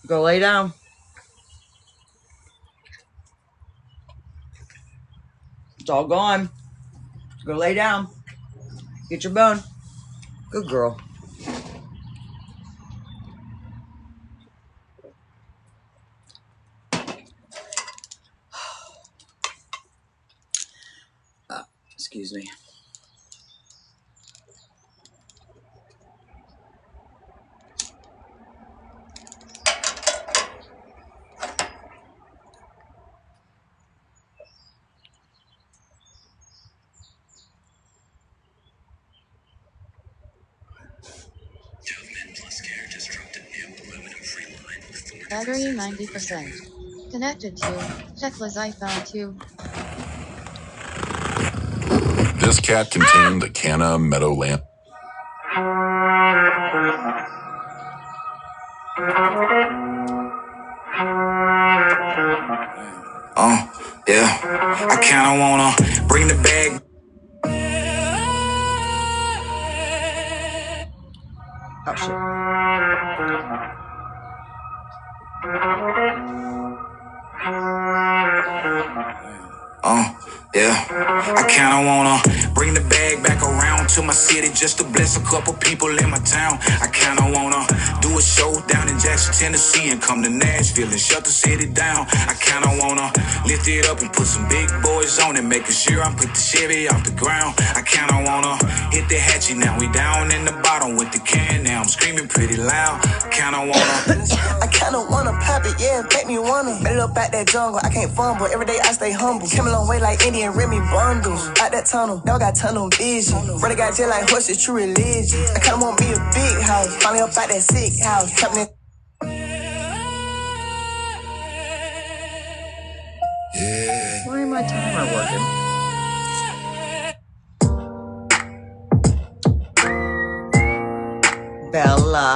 Go lay down. It's all gone. Go lay down. Get your bone. Good girl. Excuse me. Battery 90%. Connected to Teck's iPhone 2. This cat contained the Canna Meadowland. Yeah. I kinda wanna bring the bag. Oh, shit. Yeah. I kinda wanna bring the bag back around to my city just to bless a couple people in my town. I kinda wanna do a show down in Jackson, Tennessee, and come to Nashville and shut the city down. I kinda wanna lift it up and put some big boys on it, making sure I put the Chevy off the ground. I kinda wanna hit the hatchet now. We down in the bottom with the can now. I'm screaming pretty loud. I kinda wanna pop it, yeah, make me wanna. Better look back that jungle, I can't fumble. Every day I stay humble. Came a long way like Indian Remy bundles. Out that tunnel, now I got tunnel vision. Brother got jet like horses, true religion. I kinda want me a big house. Finally up out that sick house. Trapping Yeah. Why ain't my timer working? Bella.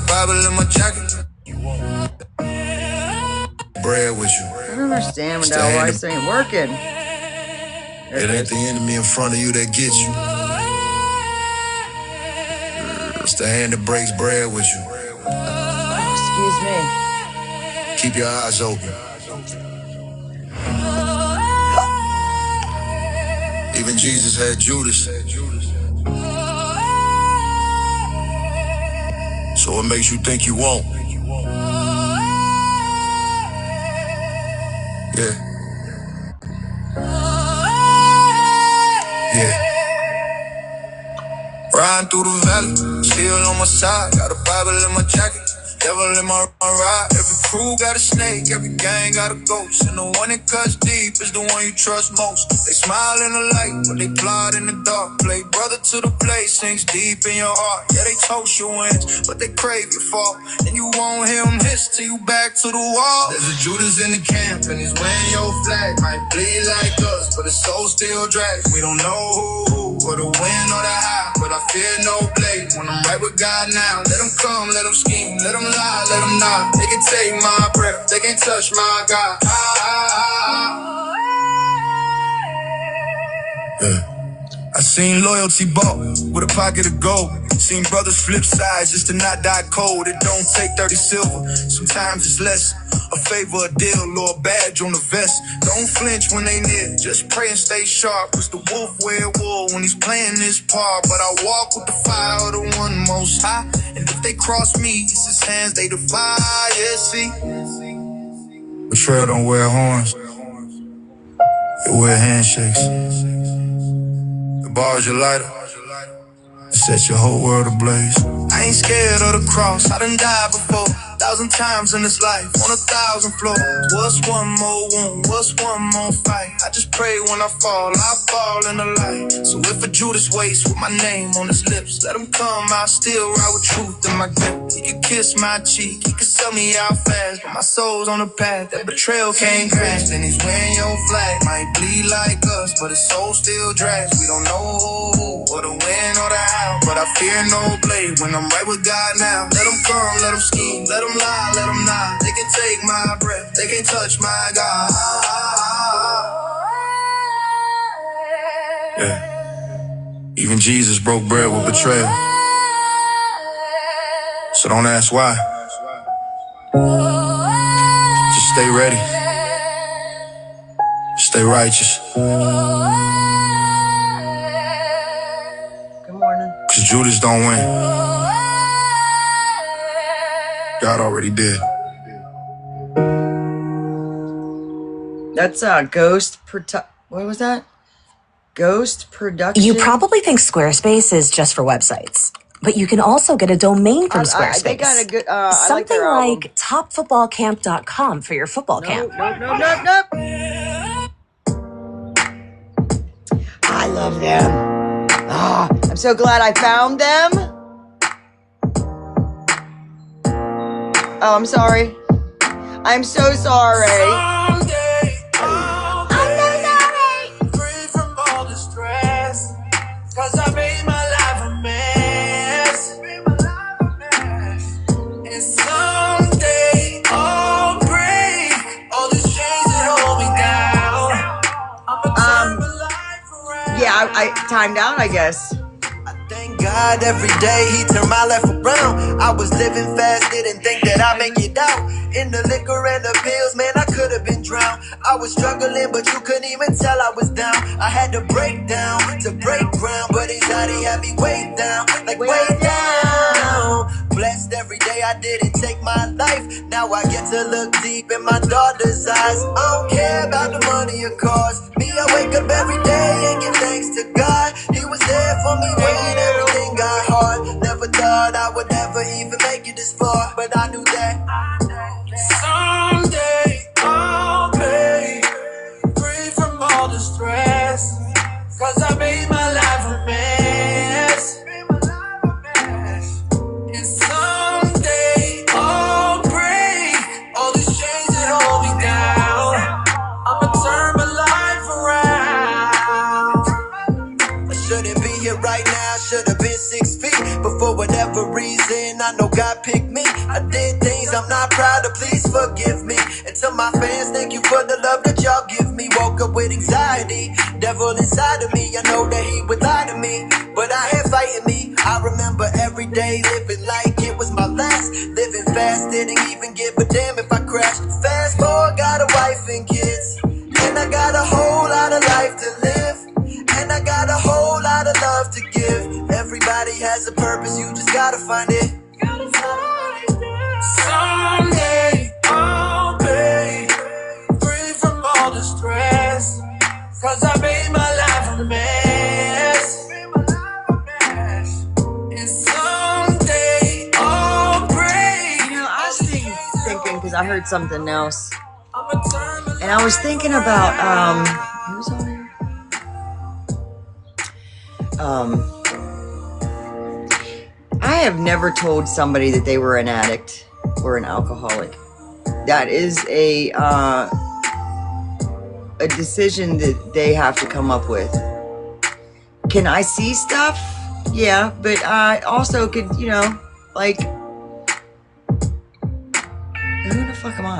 Bible in my jacket. Bread with you. I don't understand why this ain't working. It ain't the enemy in front of you that gets you. It's the hand that breaks bread with you. Excuse me. Keep your eyes open. Even Jesus had Judas. So what makes you think you won't? Yeah. Yeah. Riding through the valley, still on my side. Got a Bible in my jacket, devil in my ride. Every crew got a snake, every gang got a ghost. And the one that cuts deep is the one you trust most. They smile in the light, but they plot in the dark. Play brother to the play, sinks deep in your heart. Yeah, they toast your wins, but they crave your fall. And you won't hear them hiss till you back to the wall. There's a Judas in the camp, and he's wearing your flag. Might bleed like us, but his soul still drags. We don't know who, or the win or the high, but I fear no blade when I'm right with God now. Let them come, let them scheme, let them lie, let them not. They can take my breath, they can touch my God. Yeah. I seen loyalty bought with a pocket of gold. Seen brothers flip sides just to not die cold. It don't take 30 silver, sometimes it's less. A favor, a deal, or a badge on the vest. Don't flinch when they near, just pray and stay sharp. Cause the wolf wear wool when he's playing his part. But I walk with the fire of the one most high. And if they cross me, it's his hands they defy, yeah, see. Betrayal don't wear horns, it wear handshakes. The bar's your lighter, it sets your whole world ablaze. I ain't scared of the cross, I done died before 1,000 times in this life, on 1,000 floors. What's one more wound, what's one more fight? I just pray when I fall in the light. So if a Judas waits with my name on his lips, let him come, I'll still ride with truth in my grip. He could kiss my cheek, he could sell me out fast, but my soul's on the path that betrayal can't crash. And he's wearing your flag, might bleed like us, but his soul still drags. We don't know who, or the win or the how, but I fear no blade when I'm right with God now. Let him come, let him scheme, let him lie, let him not. They can take my breath, they can touch my God. Yeah. Even Jesus broke bread with betrayal. So don't ask why. Just stay ready. Stay righteous. Good morning. Cause Judas don't win. God already did. That's what was that? Ghost Production? You probably think Squarespace is just for websites, but you can also get a domain from Squarespace. They got a good, something like topfootballcamp.com for your football camp. Nope. I love them. I'm so glad I found them. Oh, I'm sorry. I'm so sorry. Cause I made my life a mess. And someday I'll break all these chains that hold me down. I'ma turn my life around. Yeah, I timed out, I guess. Thank God every day he turned my life around. I was living fast, didn't think that I'd make it out. In the liquor and the pills, man, I could have been drowned. I was struggling, but you couldn't even tell I was down. I had to break down to break ground, but anxiety had me way down, like way down. Blessed every day I didn't take my life. Now I get to look deep in my daughter's eyes. I don't care about the money or cars. Me, I wake up every day and give thanks to God. He was there for me when everything got hard. Never thought I would ever even make it this far, but I knew that someday I'll be free from all the stress. Cause I made my life a mess. And someday I'll break all these chains that hold me down. I'ma turn my life around. I shouldn't be here right now, should've been 6 feet. But for whatever reason, I know God picked me. I did things I'm not proud of, please forgive me. And to my fans, thank you for the love that y'all give me. Woke up with anxiety, devil inside of me. I know that he would lie to me, but I had fighting me. I remember every day living like it was my last. Living fast, didn't even give a damn if I crashed. Fast forward, got a wife and kids, and I got a whole lot of life to live. And I got a whole lot of love to give. Everybody has a purpose, you just gotta find it. Someday I'll be free from all the stress. Cause I made my life a mess. And someday I'll break. You know, I was thinking because I heard something else. And I was thinking about, who's on here? I have never told somebody that they were an addict or an alcoholic. That is a decision that they have to come up with. Can I see stuff? Yeah, but I also could, you know, like, who the fuck am I?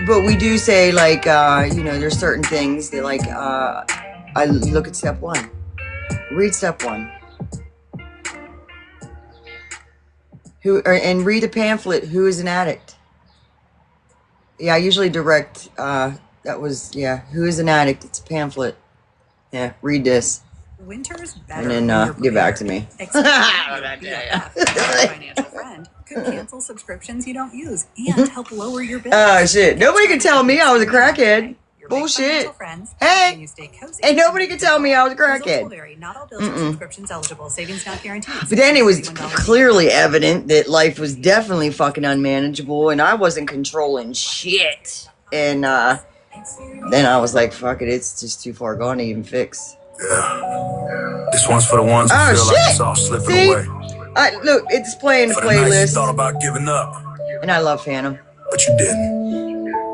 But we do say, like, you know, there's certain things that, like, I look at step 1. Read step 1. And read a pamphlet, Who is an Addict? Yeah, I usually direct, Who is an Addict? It's a pamphlet. Yeah, read this. Winter's better and then get back to me. Financial friend could cancel subscriptions you don't use and help lower your bills. Oh shit! Nobody can tell me I was a crackhead. Bullshit. Hey, and nobody can tell me I was a crackhead. Not all bills are subscriptions eligible. Savings not guaranteed. But then it was clearly evident that life was definitely fucking unmanageable, and I wasn't controlling shit. And then I was like, "Fuck it, it's just too far gone to even fix." Yeah. This one's for the ones who feel like it's all slipping away. Look, it's playing the playlist. You thought about giving up, and I love Phantom, but you didn't.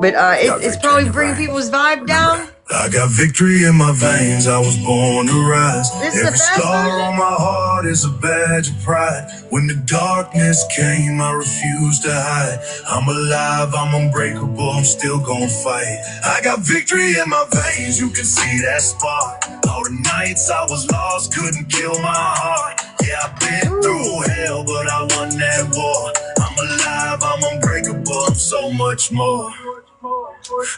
But it's probably bringing people's vibe down. I got victory in my veins, I was born to rise. This is the Every best scar version? on my heart is a badge of pride. When the darkness came, I refused to hide. I'm alive, I'm unbreakable, I'm still gonna fight. I got victory in my veins, you can see that spark. All the nights I was lost, couldn't kill my heart. Yeah, I've been through hell, but I won that war. I'm alive, I'm unbreakable, I'm so much more.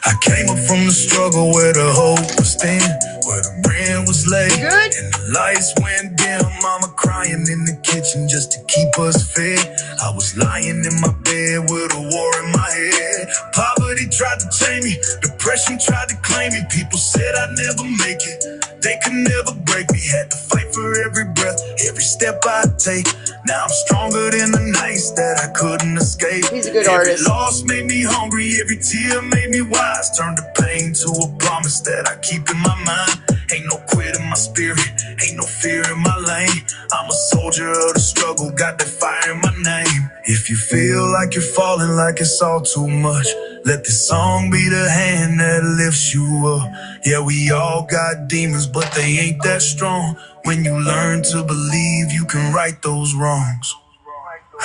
I came up from the struggle where the hope was thin, where the rent was late, Good. and the lights went dim. Mama crying in the kitchen just to keep us fed. I was lying in my bed with a war in my head. Poverty tried to tame me, depression tried to claim me. People said I'd never make it, they could never break me. Had to fight for every breath, every step I take. Now I'm stronger than the nights that I couldn't escape. He's a good Every artist. loss made me hungry, every tear made me wise. Turned the pain to a promise that I keep in my mind. Ain't no quit in my spirit, ain't no fear in my lane. I'm a soldier of the struggle, got that fire in my name. If you feel like you're falling, like it's all too much, let this song be the hand that lifts you up. Yeah, we all got demons, but they ain't that strong. When you learn to believe, you can right those wrongs.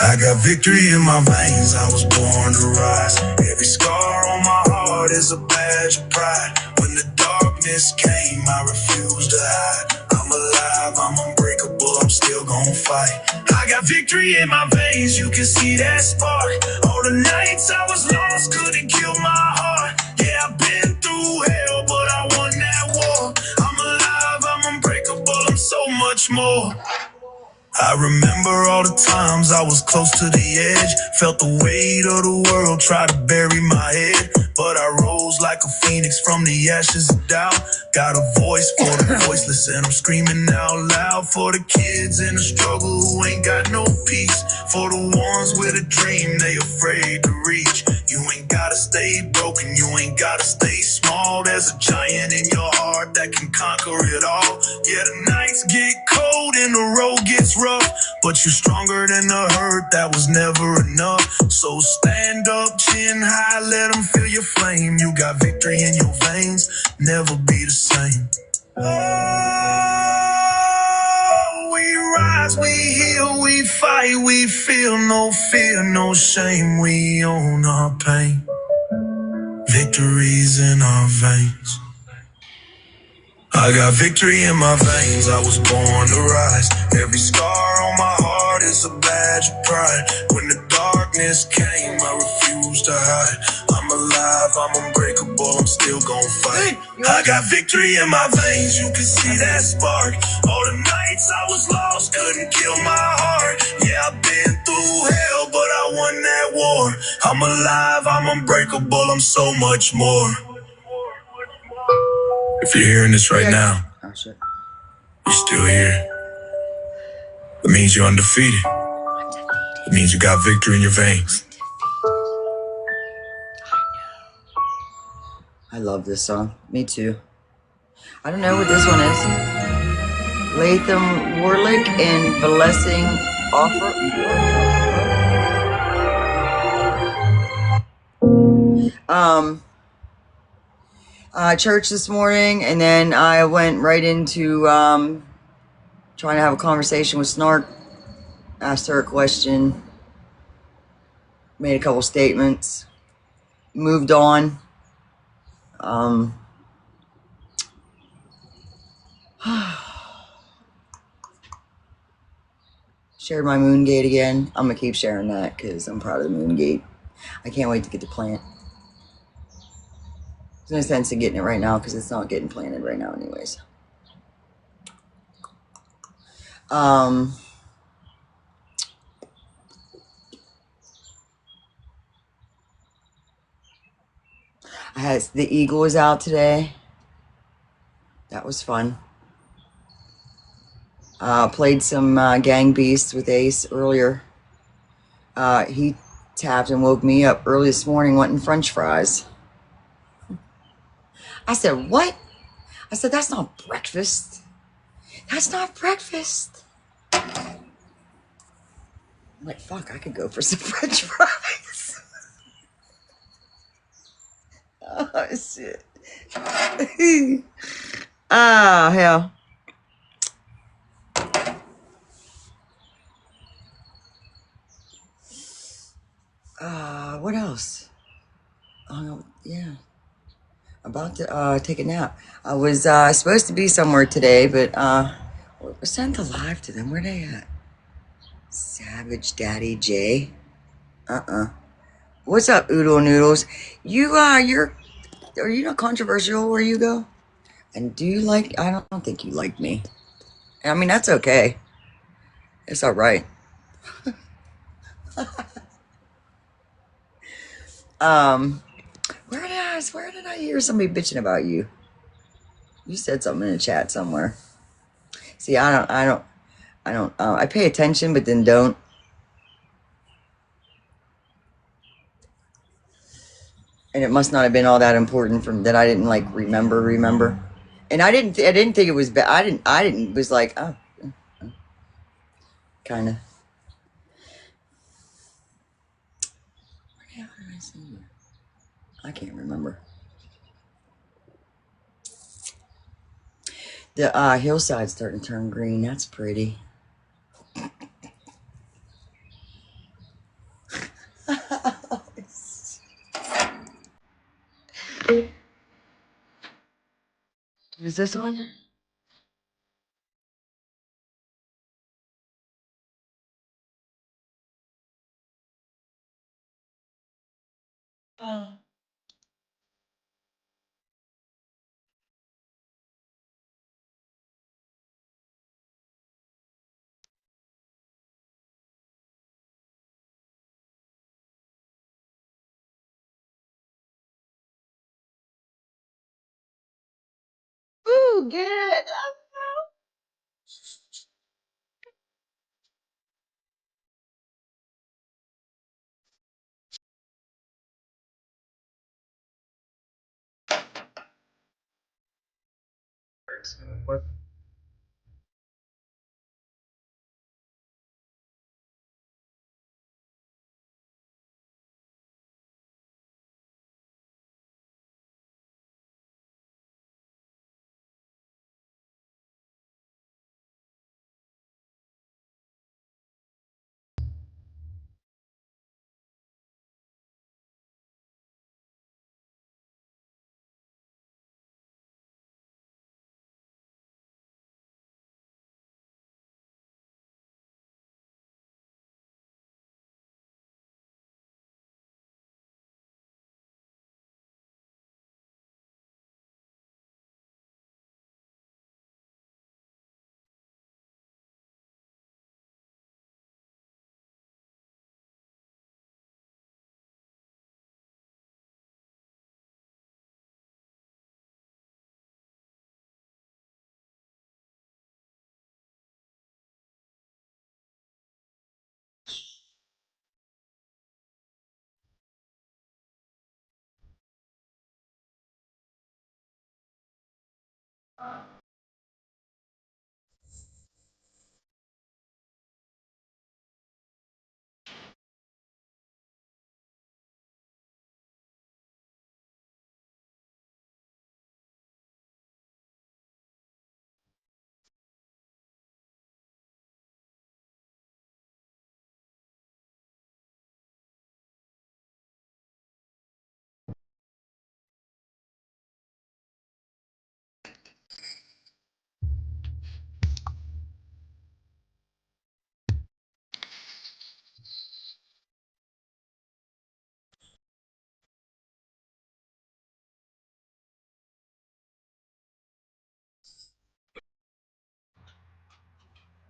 I got victory in my veins, I was born to rise. Every scar on my heart is a badge of pride. When the darkness came, I refused to hide. I'm alive, I'm unbreakable, I'm still gonna fight. I got victory in my veins, you can see that spark. All the nights I was lost couldn't kill my heart. Yeah, I've been through hell, but I won that war. I'm alive, I'm unbreakable, I'm so much more. I remember all the times I was close to the edge. Felt the weight of the world try to bury my head, but I rose like a phoenix from the ashes of doubt. Got a voice for the voiceless, and I'm screaming out loud for the kids in the struggle who ain't got no peace. For the ones with a dream they afraid to reach. You ain't gotta stay broken, you ain't gotta stay small. There's a giant in your heart that can conquer it all. Yeah, the nights get cold and the road gets rough, but you're stronger than the hurt, that was never enough. So stand up, chin high, let them feel your flame. You got victory in your veins, never be the same. Oh, we rise, we heal, we fight, we feel no fear, no shame. We own our pain, victories in our veins. I got victory in my veins, I was born to rise. Every scar on my heart is a badge of pride. When the darkness came, I refused to hide. I'm alive, I'm unbreakable, I'm still gon' fight. I got victory in my veins, you can see that spark. All the nights I was lost couldn't kill my heart. Yeah, I've been through hell, but I won that war. I'm alive, I'm unbreakable, I'm so much more. If you're hearing this right now, Oh, shit. you're still here. It means you're undefeated. It means you got victory in your veins. I love this song. Me too. I don't know what this one is. Latham Warlick and Blessing Offer. Church this morning, and then I went right into trying to have a conversation with Snark. Asked her a question, made a couple statements, moved on. Shared my moon gate again. I'm gonna keep sharing that because I'm proud of the moon gate. I can't wait to get the plant. There's no sense in getting it right now because it's not getting planted right now anyways. The eagle was out today. That was fun. Played some Gang Beasts with Ace earlier. He tapped and woke me up early this morning wanting French fries. I said, what? I said, that's not breakfast. That's not breakfast. I'm like, fuck, I could go for some French fries. Oh, shit. Ah, hell. What else? Oh, yeah. About to take a nap. I was supposed to be somewhere today, but sent alive to them. Where they at? Savage Daddy J. What's up, Oodle Noodles? Are you not controversial where you go? And do you like? I don't think you like me. I mean, that's okay. It's all right. Where did I hear somebody bitching about you? You said something in the chat somewhere. See, I pay attention, but then don't. And it must not have been all that important from that I didn't like remember. And I didn't think it was bad. I didn't was like, oh, kind of. Where the hell did I see you? I can't remember. The hillside's starting to turn green. That's pretty. Is this one? Ooh, good.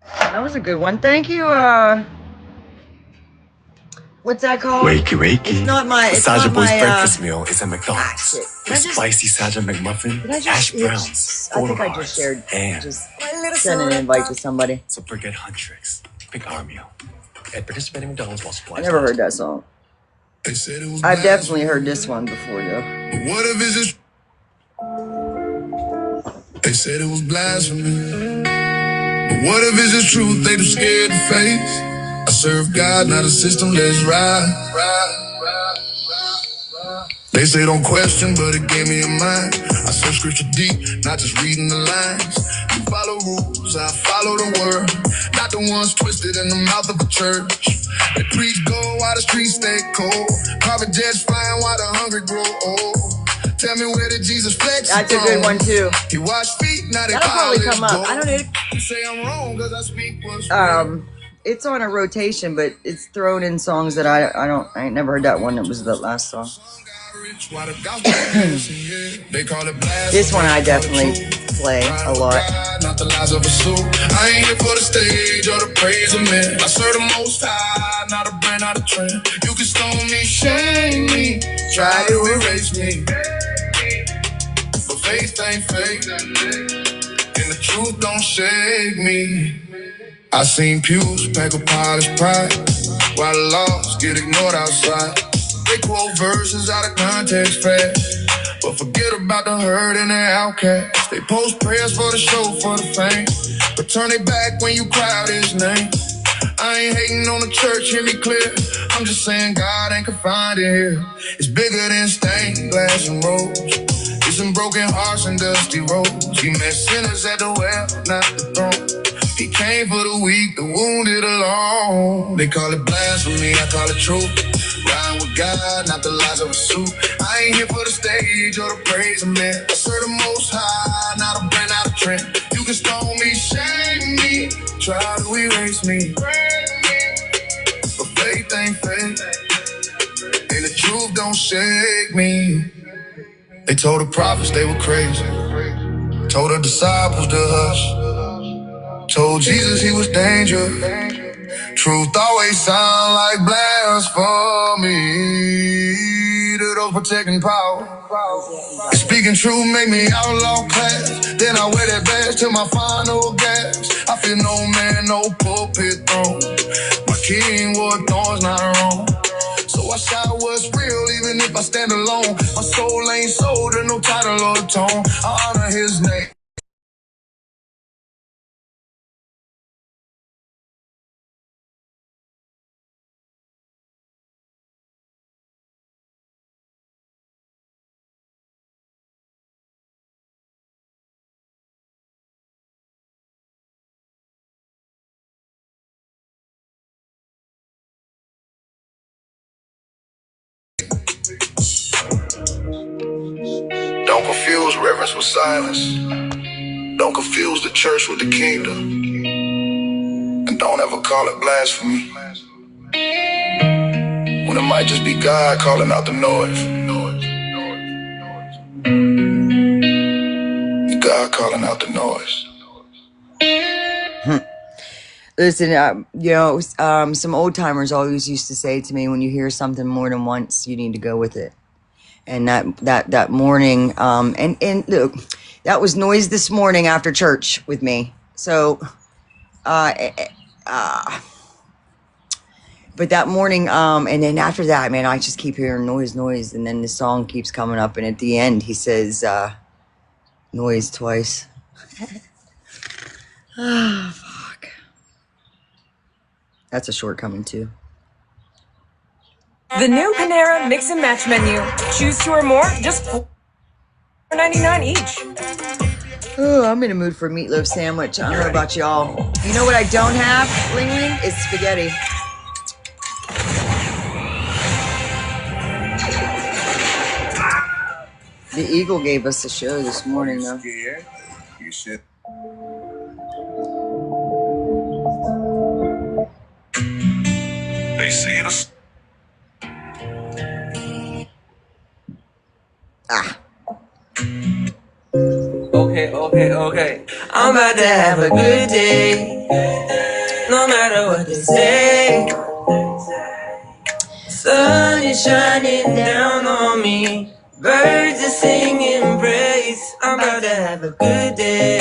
That was a good one. Thank you. What's that called? Wakey, wakey. It's not my. It's Saja not Boy's my. breakfast meal is at McDonald's. Shit. The spicy Saja McMuffin, hash browns, I think I photo just shared. and Just send an invite to somebody. so forget Huntrix. Pick our meal at participating McDonald's while I supplies. never heard that song. They said it was I've definitely heard this one before, though. What if it's just... They said it was blasphemy. But what if it's just truth they too scared to face? I serve God, not a system, let's ride. They say don't question, but it gave me a mind. I search scripture deep, not just reading the lines. You follow rules, I follow the word. Not the ones twisted in the mouth of a church. They preach go while the streets stay cold. Private jets flying while the hungry grow old. Tell me where did Jesus flex? That's a good one too. He washed feet, now they That'll probably come up. I don't know. You say I'm wrong because I speak what's It's on a rotation, but it's thrown in songs that I ain't never heard that one. It was the last song. This one I definitely play a lot. Not the lies of a suit. I ain't here for the stage or the praise of men. I serve the most high, not a brand, not a trend. You can stone me, shame me, try to erase me, but faith ain't fake, and the truth don't shake me. I seen pews pack a polished pride, while the laws get ignored outside. They quote verses out of context fast, but forget about the hurt and the outcast. They post prayers for the show, for the fame, but turn it back when you crowd his name. I ain't hating on the church, hear me clear. I'm just saying God ain't confined in here. It's bigger than stained glass and rose. It's in broken hearts and dusty roads. He met sinners at the well, not the throne. He came for the weak, the wounded alone. They call it blasphemy, I call it truth. Riding with God, not the lies of a suit. I ain't here for the stage or the praise of men. I serve the most high, not a brand, not a trend. You can stone me, shame me, try to erase me, but faith ain't fake, and the truth don't shake me. They told the prophets they were crazy, told the disciples to hush, told Jesus he was dangerous. Truth always sound like blasphemy to those protecting power. Speaking truth make me outlaw class. Then I wear that badge till my final gas. I fear no man, no pulpit throne. My king wore thorns, not wrong. So I shout what's real, even if I stand alone. My soul ain't sold to no title or tone. I honor his name. Don't confuse reverence with silence. Don't confuse the church with the kingdom. And don't ever call it blasphemy, when it might just be God calling out the noise. God calling out the noise. Listen, some old timers always used to say to me, when you hear something more than once, you need to go with it. And that morning, and look, that was noise this morning after church with me. So, but that morning, and then after that, man, I just keep hearing noise, and then the song keeps coming up, and at the end, he says, noise twice. Oh, fuck. That's a shortcoming too. The new Panera Mix and Match menu. Choose 2 or more, just $4.99 each. Oh, I'm in a mood for a meatloaf sandwich. I don't know about y'all. You know what I don't have, Ling Ling? Is spaghetti. The Eagle gave us a show this morning, though. You should. They see us. Okay. I'm about to have a good day, no matter what they say. Sun is shining down on me, birds are singing praise. I'm about to have a good day,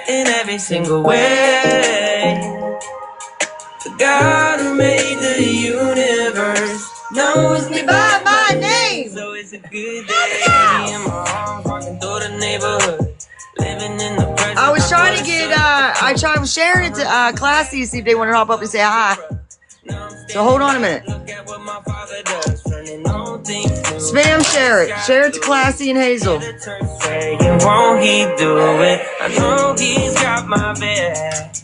in every single way. The God who made the universe knows me by my name, so it's a good day. In my arms, walking through the neighborhood, living in the present. I was trying to get, I was sharing it to Classy to see if they want to hop up and say hi. So hold on a minute. Look at what my father does, turning all things new. Spam share it. Share it to Classy and Hazel. Saying, won't he do it? I know he's got my back.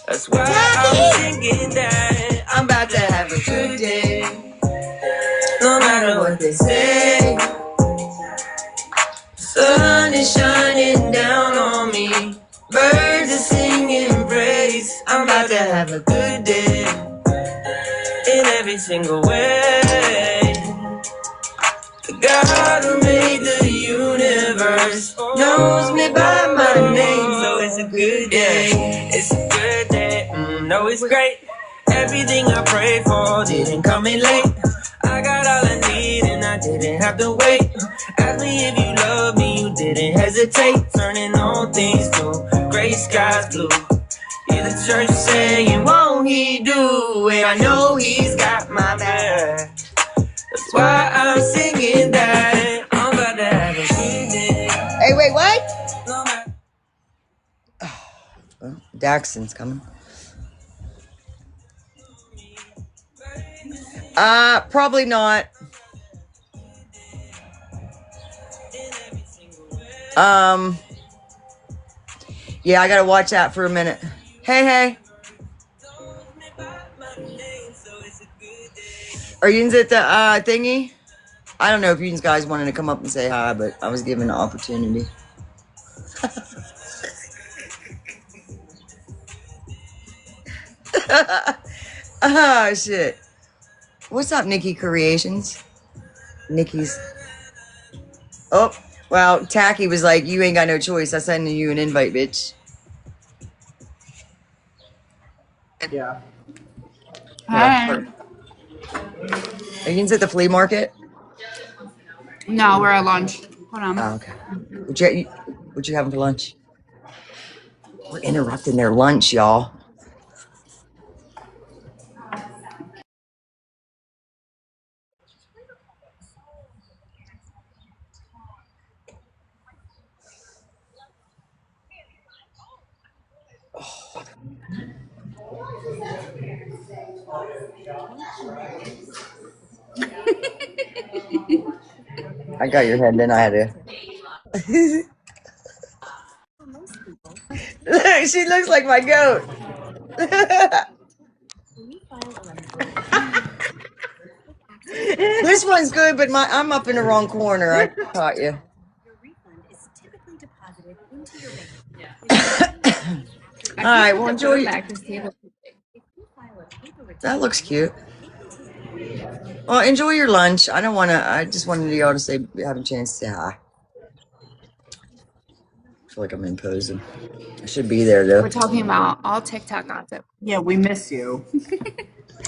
That's why I'm thinking that I'm about to have a good day. No matter what they say. Sun is shining down on me. Birds are singing praise. I'm about to have a good day. In every single way. The God who made the universe knows me by my name. So it's a good day. It's a good day. No, it's great. Everything I prayed for didn't come in late. I got all I need and I didn't have to wait. Ask me if you love me, you didn't hesitate. Turning all things blue, gray skies blue. Yeah, the church saying, won't he do it? I know he's got my back. That's why I'm singing that. I'm about to have a good day. Hey, wait, what? Well, Daxon's coming. Probably not. Yeah, I gotta watch that for a minute. Hey. Are you at the thingy? I don't know if you guys wanted to come up and say hi, but I was given the opportunity. Oh, shit. What's up, Nikki Creations? Nikki's. Oh, well, Tacky was like, you ain't got no choice. I sent you an invite, bitch. Yeah. Hi. Are you at the flea market? No, we're at lunch. Hold on. Oh, okay. What you having for lunch? We're interrupting their lunch, y'all. I got your head, then I had to. Look, she looks like my goat. This one's good, but I'm up in the wrong corner. I caught you. All right, well, enjoy. That looks cute. Well, enjoy your lunch. I don't want to. I just wanted y'all to say, have a chance to say hi. I feel like I'm imposing. I should be there though. We're talking about all TikTok gossip. Yeah, we miss you.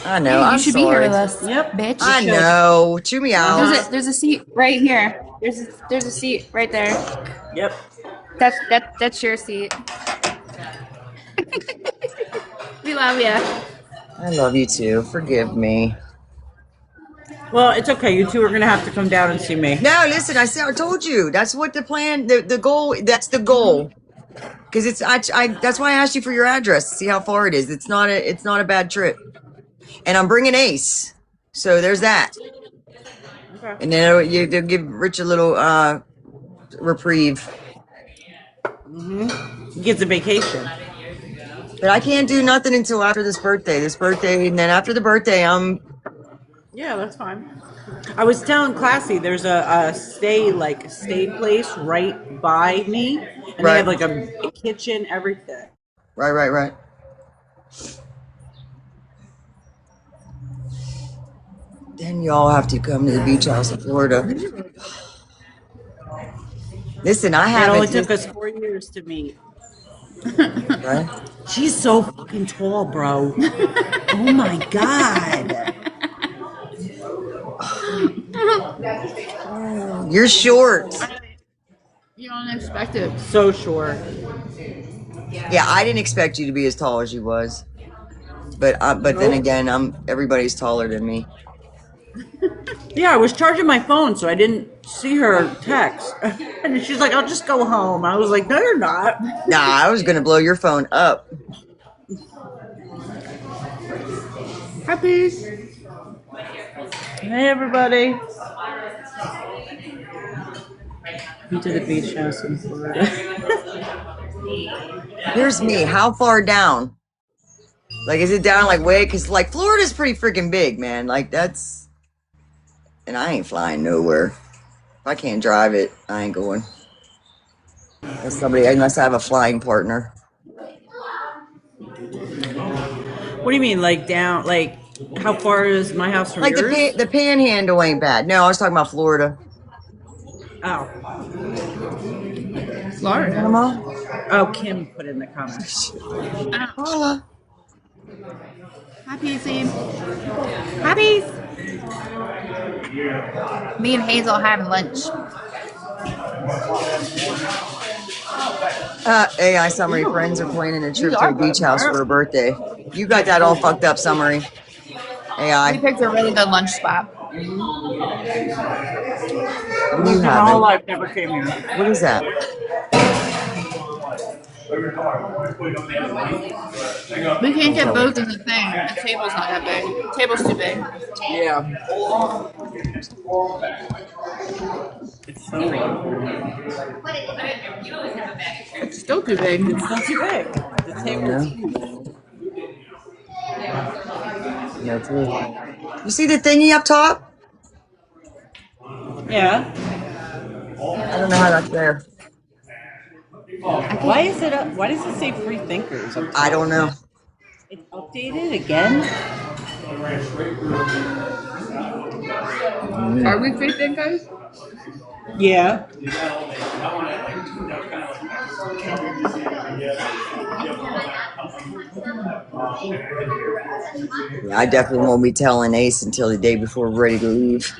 I know. Hey, you I'm should sorry. be here with us, Yep. bitch. I know. Chew me out. There's a seat right here. There's a seat right there. Yep. That's your seat. We love you. I love you too. Forgive me. Well, it's okay. You two are gonna have to come down and see me. No, listen. I told you. That's what the plan. The goal. That's the goal. Because it's I. That's why I asked you for your address to see how far it is. It's not a bad trip. And I'm bringing Ace. So there's that. Okay. And then they'll give Rich a little reprieve. He gets a vacation. But I can't do nothing until after this birthday. And then after the birthday, Yeah, that's fine. I was telling Classy there's a stay place right by me, and they have like a kitchen, everything. Right. Then y'all have to come to the beach house in Florida. Listen, I haven't. It only took us 4 years to meet. Right? She's so fucking tall, bro. Oh my god. You're short. You don't expect it. So short. Yeah, I didn't expect you to be as tall as you was. But then again, everybody's taller than me. Yeah, I was charging my phone, so I didn't see her text. And she's like, I'll just go home. I was like, no, you're not. Nah, I was going to blow your phone up. Hi, please. Hey, everybody. We did a beach house in Florida. Here's me. How far down? Like, is it down like way? Because like Florida's pretty freaking big, man. Like that's, and I ain't flying nowhere. If I can't drive it, I ain't going. Unless I have a flying partner. What do you mean, like down? Like, how far is my house from Like yours? the panhandle ain't bad. No, I was talking about Florida. Oh, Florida. Panama? oh, Kim put in the comments. Holla. Hi, PC. Hi, Peace. Me and Hazel having lunch. AI summary. Friends are planning a These trip to are a beach good. house for her birthday. You got that all fucked up, summary. We AI. picked a really good lunch spot. What are you My whole having? life never came here. What is that? We can't get Okay. both in the thing. The table's not that big. The table's too big. Yeah. It's so It's still too big. It's not too big. The I don't table's know. huge. No clue. You see the thingy up top? Yeah. I don't know how that's there. Why is it up? Why does it say free thinkers up top? I don't know. It's updated again? Are we free thinkers? Yeah. Yeah, I definitely won't be telling Ace until the day before we're ready to leave.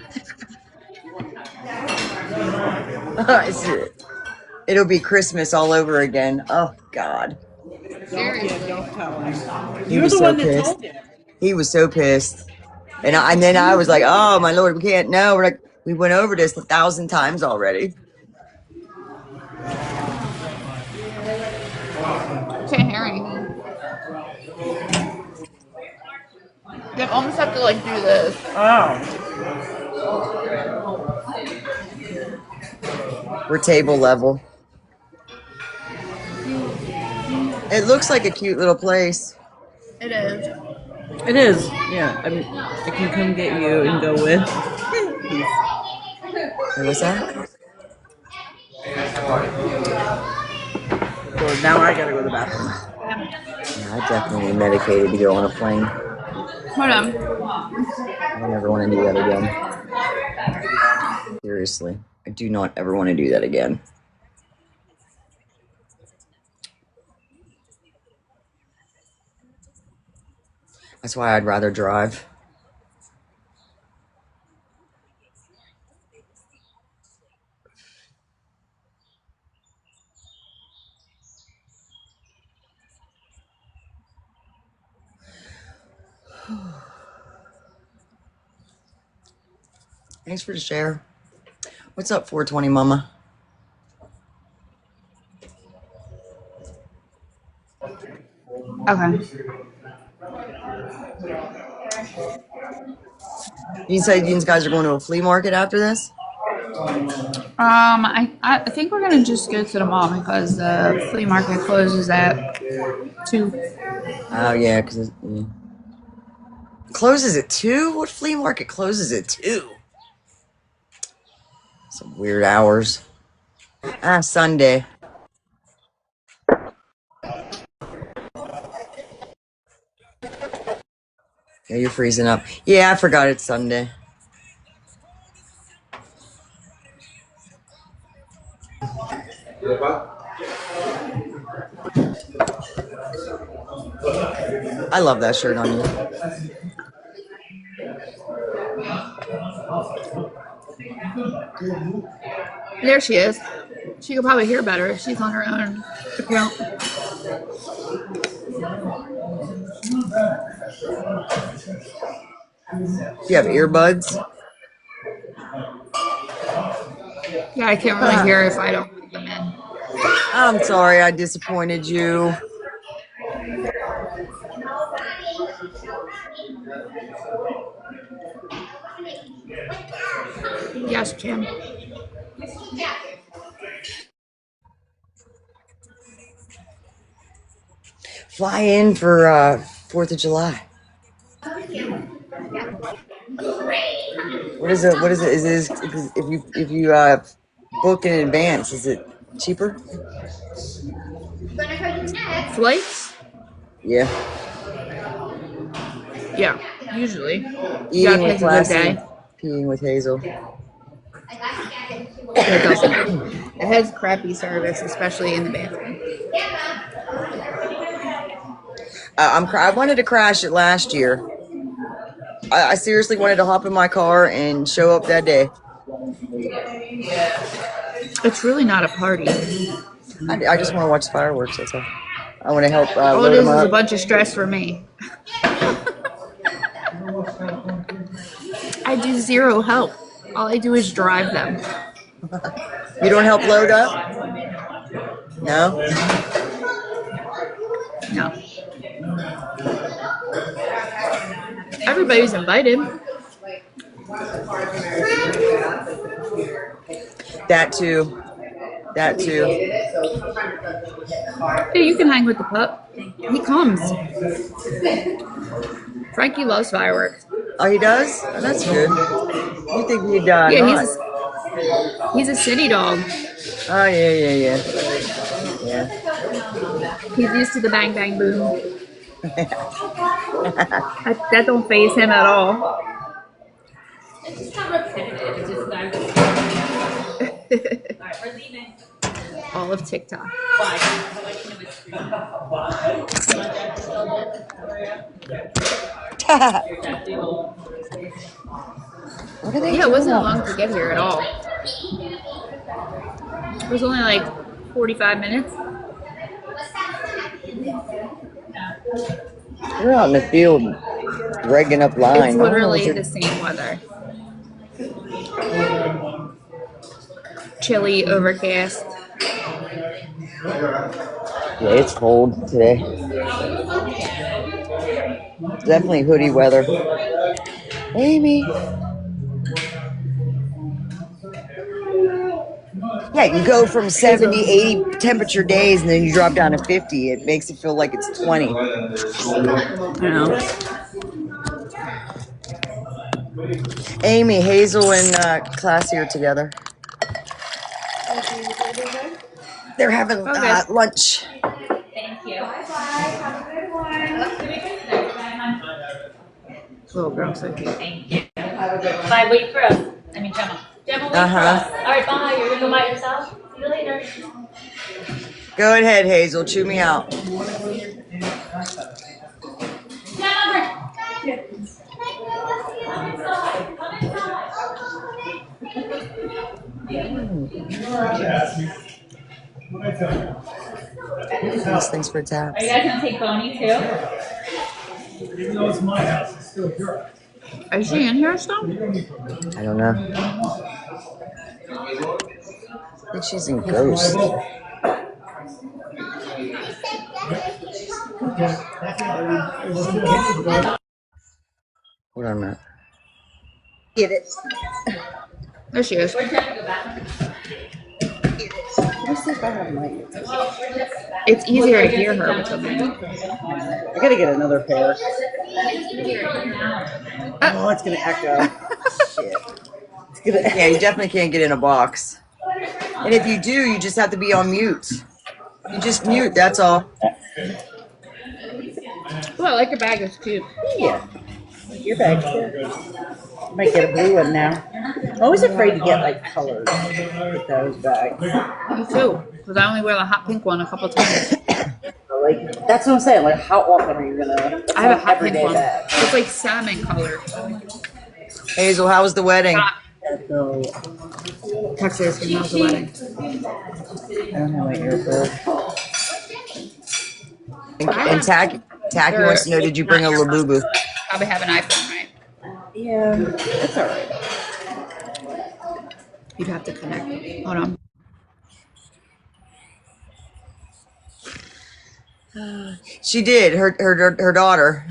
It'll be Christmas all over again. Oh, God. Don't tell him. He You're was the so one that pissed. told him. He was so pissed. And then I was like, oh, my Lord, we can't. No, we went over this 1,000 times already. Can't hear anything. You almost have to like do this. Oh. We're table level. It looks like a cute little place. It is. It is. Yeah. I mean, I can come get you and go with. Hey, what's that? So now I gotta go to the bathroom. Yeah, I definitely need medicated to go on a plane. Hold on. I don't ever want to do that again. Seriously. I do not ever want to do that again. That's why I'd rather drive. Thanks for the share. What's up, 420 Mama? Okay. You say these guys are going to a flea market after this? I think we're gonna just go to the mall because the flea market closes at 2. Oh, yeah, because closes at 2? What flea market closes at 2? Some weird hours. Sunday. Yeah, you're freezing up. Yeah, I forgot it's Sunday. I love that shirt on you. There she is. She could probably hear better if she's on her own account. You have earbuds? Yeah, I can't really hear if I don't put them in. I'm sorry I disappointed you. Yes, Jim. Fly in for 4th of July. What is it? What is it? Is if you book in advance, is it cheaper? Flights? Yeah. Yeah, usually. You Eating gotta with pick a good Classy, day. peeing with Hazel. It doesn't. It has crappy service, especially in the bathroom. I wanted to crash it last year. I seriously wanted to hop in my car and show up that day. It's really not a party. I just want to watch fireworks. That's all. I want to help All it load them is a up. bunch of stress for me. I do zero help. All I do is drive them. You don't help load up? No? No. Everybody's invited. That too. That too. Yeah, you can hang with the pup. He comes. Frankie loves fireworks. Oh, he does? Oh, that's good. You think he'd Yeah, not? he's a city dog. Oh, yeah. Yeah. He's used to the bang bang boom. That don't faze him at all. All of TikTok. What are they Yeah, it doing wasn't out long to get here at all. It was only like 45 minutes. They're out in the field dragging up line. It's literally the same weather. Chilly, overcast. Yeah, it's cold today. Definitely hoodie weather. Amy. Yeah, you go from 70, 80 temperature days and then you drop down to 50. It makes it feel like it's 20. I know. Amy, Hazel, and Classy are together. They're having lunch. Thank you. Little girl, so cute. Thank you. Bye, wait for us. I mean, Gemma. Gemma, wait for us. All right, bye. You're going to go by yourself? See you later. Go ahead, Hazel. Chew me out. These things for taps. Are you guys going to take Bonnie too? Even though it's my house, it's still your house. Is she in here still? I don't know. I think she's in Ghost. Hold on a minute. Get it. There she is. Let me see if I have my. It's easier to hear her with the mic. I gotta get another pair. Oh, it's gonna echo. Shit. Yeah, you definitely can't get in a box. And if you do, you just have to be on mute. You just mute, that's all. Well, I like your bag. It's cute. Yeah. Your bag's good. I might get a blue one now. I'm always afraid to get like colors with those bags. Me too. Because I only wear the hot pink one a couple times. Like that's what I'm saying. Like, how often are you gonna? I have a hot pink one. Bag. It's like salmon color. Hazel, how was the wedding? Texas, when was the wedding? I don't have my earbud. And Tacky wants to know, did you bring a Labubu? Probably have an iPhone, right? Yeah, it's alright. You'd have to connect. Hold on. She did. Her daughter.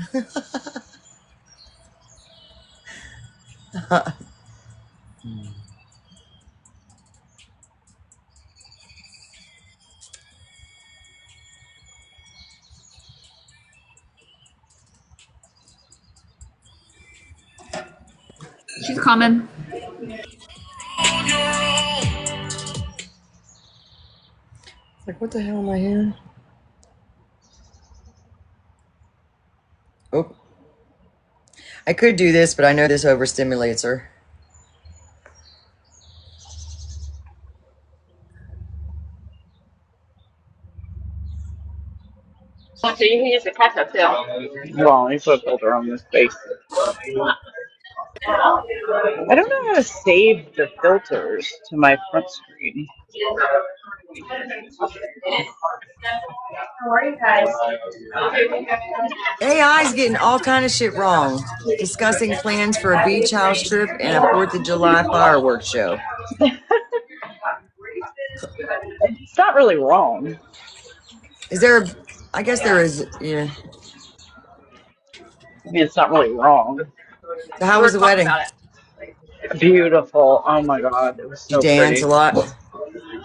She's coming. Like, what the hell am I hearing? Oh. I could do this, but I know this overstimulates her. So you can use the ketchup too. Well, you put a filter on this face. I don't know how to save the filters to my front screen. How are you guys? AI's getting all kind of shit wrong. Discussing plans for a beach house trip and a 4th of July fireworks show. It's not really wrong. Is there a, I guess there is, yeah. I mean, it's not really wrong. So how was the wedding? Beautiful. Oh my God. It was You so dance a pretty. lot?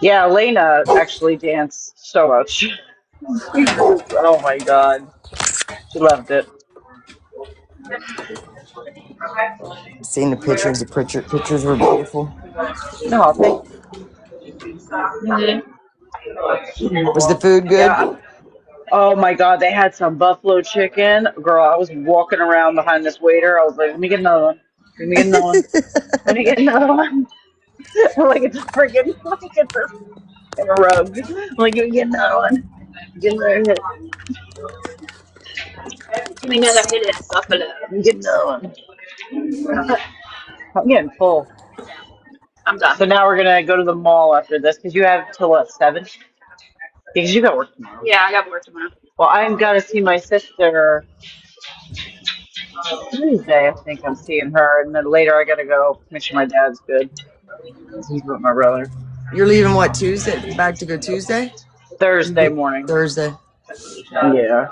Yeah, Elena actually danced so much. Oh my God. She loved it. Seen the pictures. The pictures were beautiful. No, thank Was the food good? Yeah. Oh my God, they had some buffalo chicken. Girl, I was walking around behind this waiter. I was like, let me get another one. Let me get another one. Let me get another one. I'm like, it's freaking, let me get this in a rug. I'm like, let me get another one. Get another hit. Give me another hit of that buffalo. Let me get another one. I'm getting full. I'm done. So now we're going to go to the mall after this because you have till what, 7? Because you got work tomorrow. Yeah, I got work tomorrow. Well, I've got to see my sister Tuesday. I think I'm seeing her. And then later I got to go make sure my dad's good. He's with my brother. You're leaving what, Tuesday? Back to go Tuesday? Thursday morning. Thursday. Yeah.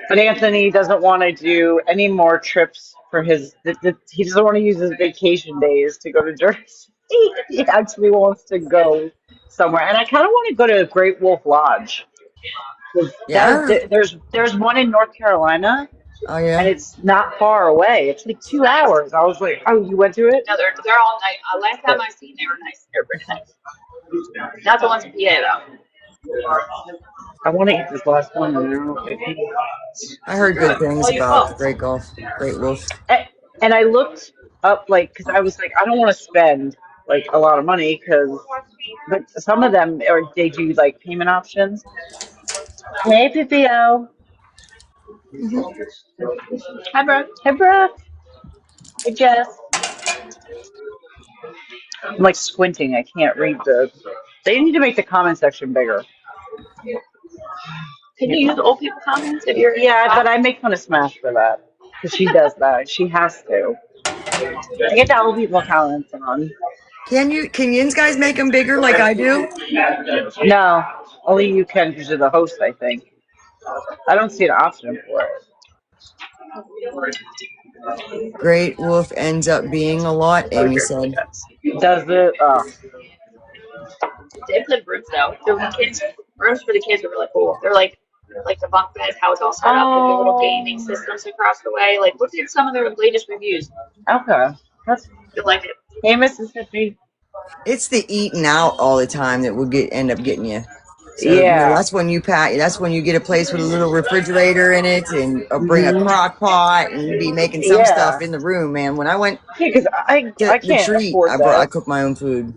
But Anthony doesn't want to do any more trips for his. He doesn't want to use his vacation days to go to Jersey. He actually wants to go somewhere, and I kind of want to go to Great Wolf Lodge. Yeah. There's one in North Carolina, Oh and yeah. it's not far away. It's like 2 hours. I was like, oh, you went to it? No, they're all nice. Last time I seen, they were nice. They're pretty nice. Not the ones in PA though. I want to eat this last one. And I don't know if I can. I heard good things Well, you about both. Great Wolf. And I looked up, like, because I was like, I don't want to spend like a lot of money because, but some of them or they do like payment options. Hey, Pipio. Hi, bro. Hey, bro. Hey, Jess. I'm like squinting. I can't read the. They need to make the comment section bigger. Can you use old people comments if you're? Yeah, but I make fun of Smash for that because she does that. She has to. I get the old people comments on. Can you guys make them bigger like I do? No, only you can because you're the host, I think. I don't see an option for it. Great Wolf ends up being a lot, Amy said. Does it? Oh. They put rooms though. The kids rooms for the kids are really cool. They're like the bunk beds, how it's all set up with the little gaming systems across the way. Like look at some of their latest reviews. Okay. That's You like it. Hey, Mississippi. It's the eating out all the time that will end up getting you. So Yeah. that's when you pack. That's when you get a place with a little refrigerator in it, and bring a crock pot and be making some stuff in the room. Man, when I went because I to the can't treat, afford I that. cooked my own food.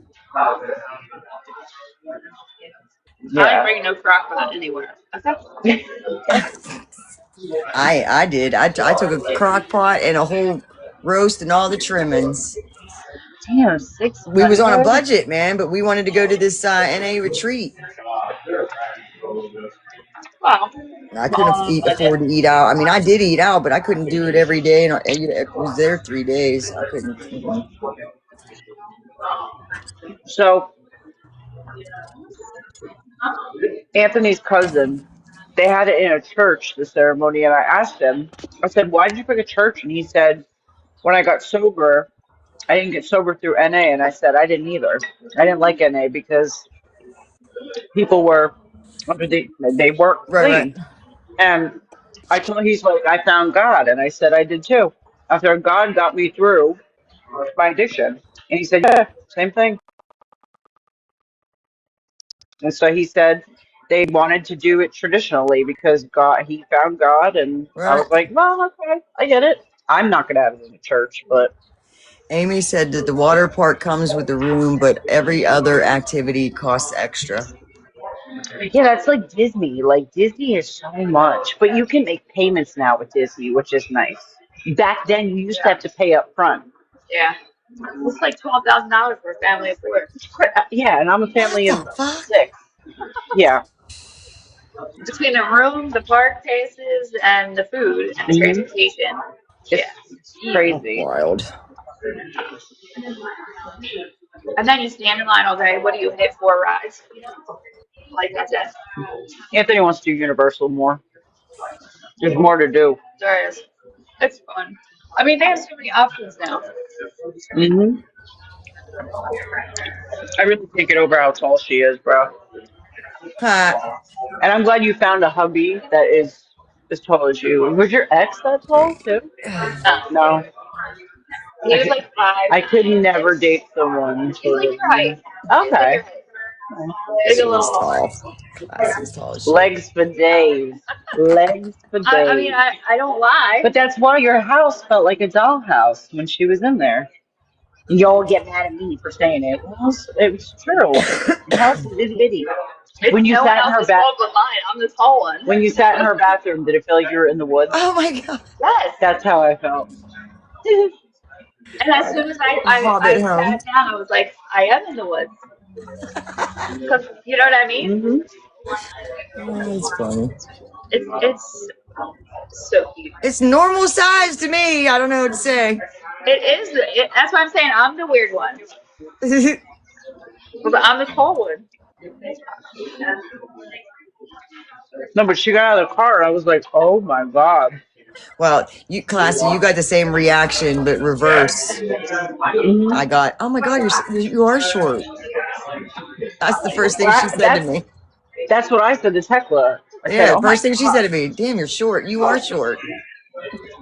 Yeah. I ain't bringing no crock pot anywhere. Okay. I did. I took a crock pot and a whole roast and all the trimmings. Damn, 600. We was on a budget, man, but we wanted to go to this NA retreat. Wow. I couldn't afford to eat out. I mean, I did eat out, but I couldn't do it every day. And I was there 3 days. I couldn't. So, Anthony's cousin, they had it in a church, the ceremony, and I asked him, I said, why did you pick a church? And he said, when I got sober, I didn't get sober through NA. And I said, I didn't either. I didn't like NA because people were, they weren't Right. clean. And I told him, he's like, I found God. And I said, I did too. After God got me through, my addiction. And he said, yeah, same thing. And so he said they wanted to do it traditionally because he found God. And I Right. was like, well, okay, I get it. I'm not going to have it in the church, but. Amy said that the water park comes with the room, but every other activity costs extra. Yeah, that's like Disney. Like Disney is so much, but you can make payments now with Disney, which is nice. Back then, you used to have to pay up front. Yeah. It's like $12,000 for a family of four. Yeah, and I'm a What family the of fuck? 6. Yeah. Between the room, the park passes, and the food and the Mhm. transportation. Yeah. It's That's crazy. wild. And then you stand in line all day. What do you hit 4 rides? Like that's it. Anthony wants to do Universal more. There's more to do. There is. It's fun. I mean, they have so many options now. Hmm I really can't get over how tall she is, bro. Huh. And I'm glad you found a hubby that is as tall as you. Was your ex that tall too? No. He was like I could never 5'6". date someone He's shorter like than your height. me. He's like Okay. your height. Maybe a She little is taller. tall. Classy's tall as shit. Legs for days. Legs for I mean, days. I don't lie. But that's why your house felt like a dollhouse when she was in there. Y'all get mad at me for saying it. Well, it was true. Your house is itty bitty. It's When you no one sat in her else's fault but mine. I'm the tall one. when you sat in her bathroom, did it feel like you were in the woods? Oh my god. Yes. That's how I felt. And as soon as Hobbit I home. sat down, I was like, I am in the woods. Because you know what I mean? Hmm Oh, that's funny. It's so cute. It's normal size to me. I don't know what to say. It is. That's why I'm saying I'm the weird one. Because I'm the tall one. No, but she got out of the car. I was like, oh my god. Well, you classy, you got the same reaction, but reverse. I got, oh my god, you are short. That's the first thing she said to me. That's what I said to Tekla. I said, Yeah, oh my first thing she said to god. me, damn, you're short. You are short.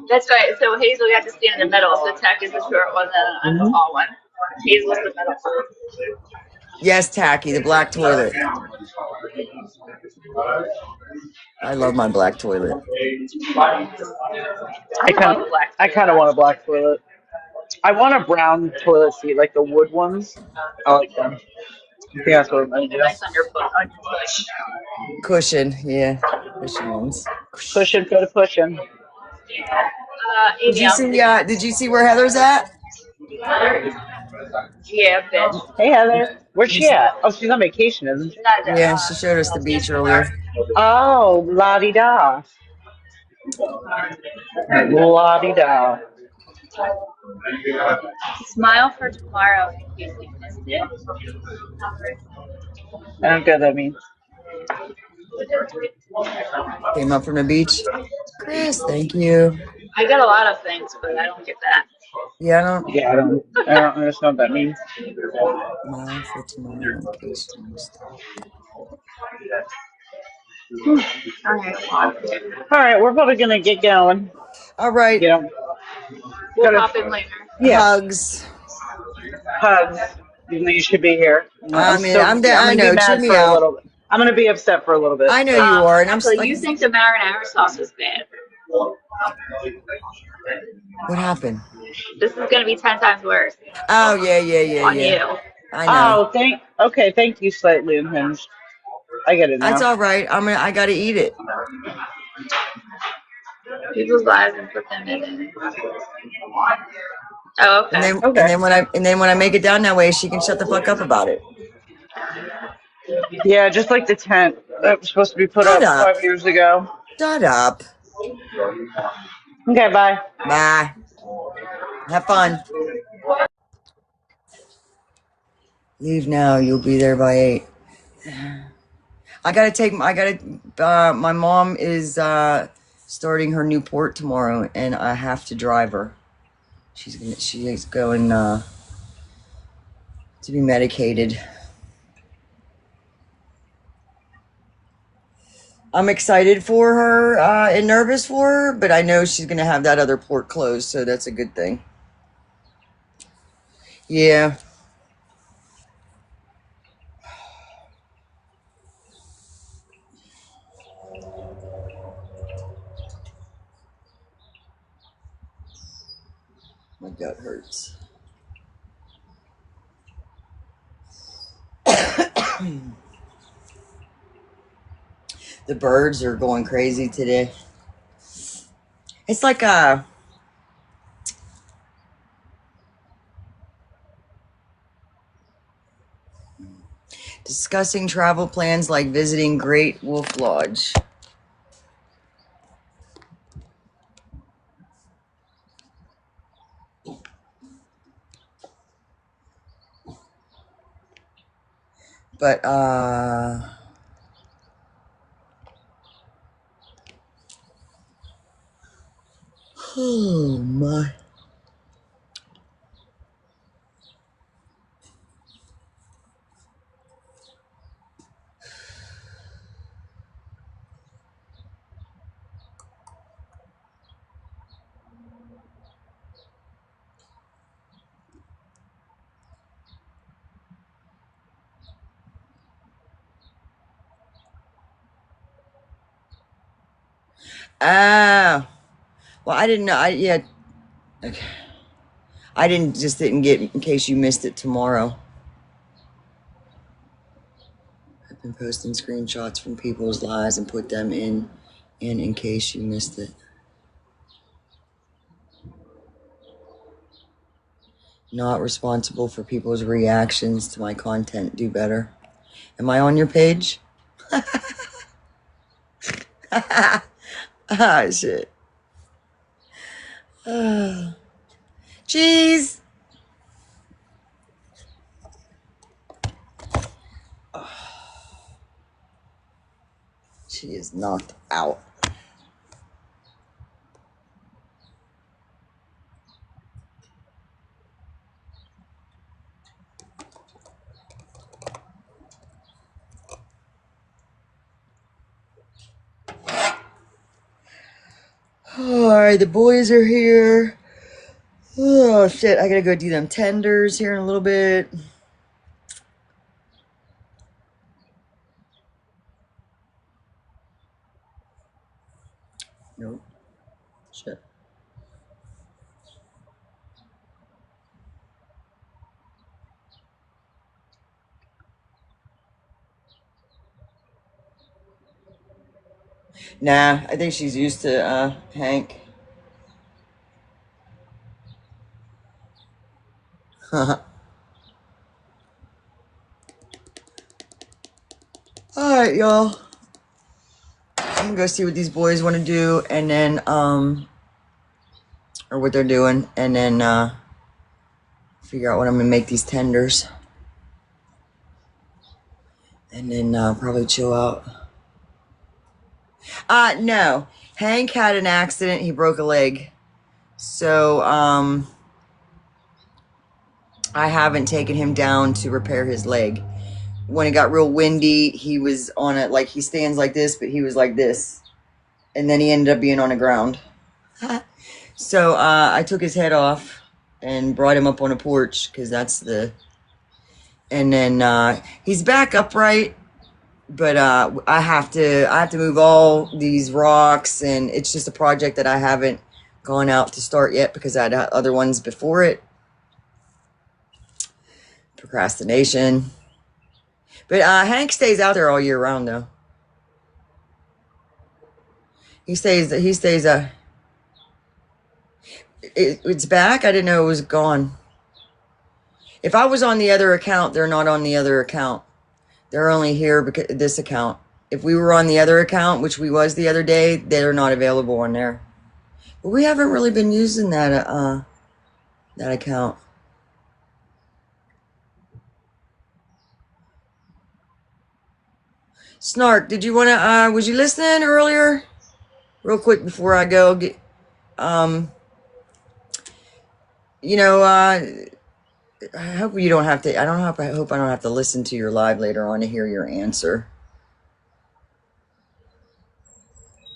That's right. So Hazel got to stand in the middle. So Teck is the short one, and I'm the tall one. Hazel's the middle. Yes, Tacky, the black toilet. I love my black toilet. I love a black I kind of want a black toilet. I want a brown toilet seat, like the wood ones. I like them. I think that's what I'm gonna do. nice on your foot, on your push. Cushion, yeah. Cushion ones. Pushing for the pushing. Did Amy, you I'm see thinking. did you see where Heather's at? Yeah, bitch. Hey Heather, where's she at? Oh, she's on vacation, isn't she? Not Yeah, she showed us the beach earlier. Oh, la di da, la di da. Smile for tomorrow in case you missed it. I don't get what that means. Came up from the beach. Chris, thank you. I get a lot of things, but I don't get that. Yeah, I don't Yeah, I don't understand what that means. smile for tomorrow in case you missed All right. All right, we're probably gonna get going. it. All right. You know, We'll pop in later. yeah, Hugs. hugs. Even though you should be here. I mean, I'm I'm gonna be know, chew mad me for a out. little bit. I'm gonna be upset for a little bit. I know you are, and I'm Actually, like, you think the marinara sauce is bad. what happened? This is going to be 10 times worse Oh on yeah. you. I know. Oh, thank you, slightly unhinged. I get it That's now. all right. I gotta eat it. People's lives and put them in it. Oh, And okay. then when I make it down that way, she can shut the fuck up about it. Yeah, just like the tent that was supposed to be put Shut up up. 5 years ago. Shut up. Okay, bye. Bye. Have fun. Leave now. You'll be there by 8. My mom is starting her new port tomorrow, and I have to drive her. She is going to be medicated. I'm excited for her and nervous for her, but I know she's going to have that other port closed, so that's a good thing. Yeah. My gut hurts. The birds are going crazy today. It's like discussing travel plans like visiting Great Wolf Lodge. But oh my. Ah. Well, I didn't know. Okay. I didn't get in case you missed it tomorrow. I've been posting screenshots from people's lives and put them in case you missed it. Not responsible for people's reactions to my content. Do better. Am I on your page? Ah, shit. Jeez. She is knocked out. Alright, the boys are here. Oh, shit. I gotta go do them tenders here in a little bit. Nope. Shit. Nah, I think she's used to Hank. Alright, y'all. I'm gonna go see what these boys want to do, and then, or what they're doing, and then, figure out what I'm gonna make these tenders. And then, probably chill out. No. Hank had an accident. He broke a leg. So, I haven't taken him down to repair his leg. When it got real windy, he was on it, like he stands like this, but he was like this. And then he ended up being on the ground. So, I took his head off and brought him up on a porch, because that's the... And then, he's back upright, but, I have to move all these rocks, and it's just a project that I haven't gone out to start yet, because I had other ones before it. Procrastination. But, Hank stays out there all year round, though. It's back? I didn't know it was gone. If I was on the other account, they're not on the other account. They're only here because this account. If we were on the other account, which we was the other day, they're not available on there. But we haven't really been using that account. Snark, did you want to, was you listening earlier? Real quick before I go, you know, I hope you don't have to, I hope I don't have to listen to your live later on to hear your answer.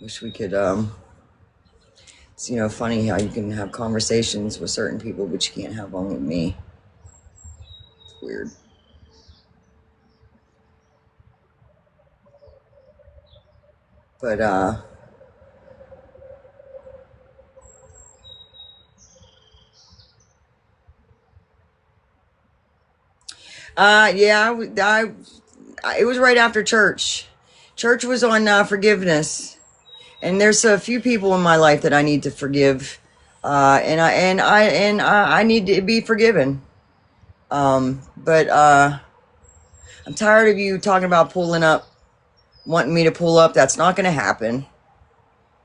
Wish we could, it's, funny how you can have conversations with certain people, but you can't have one with me. weird. But, yeah, it was right after church. Church was on forgiveness, and there's a few people in my life that I need to forgive, and I need to be forgiven. But I'm tired of you talking about pulling up, wanting me to pull up. That's not going to happen.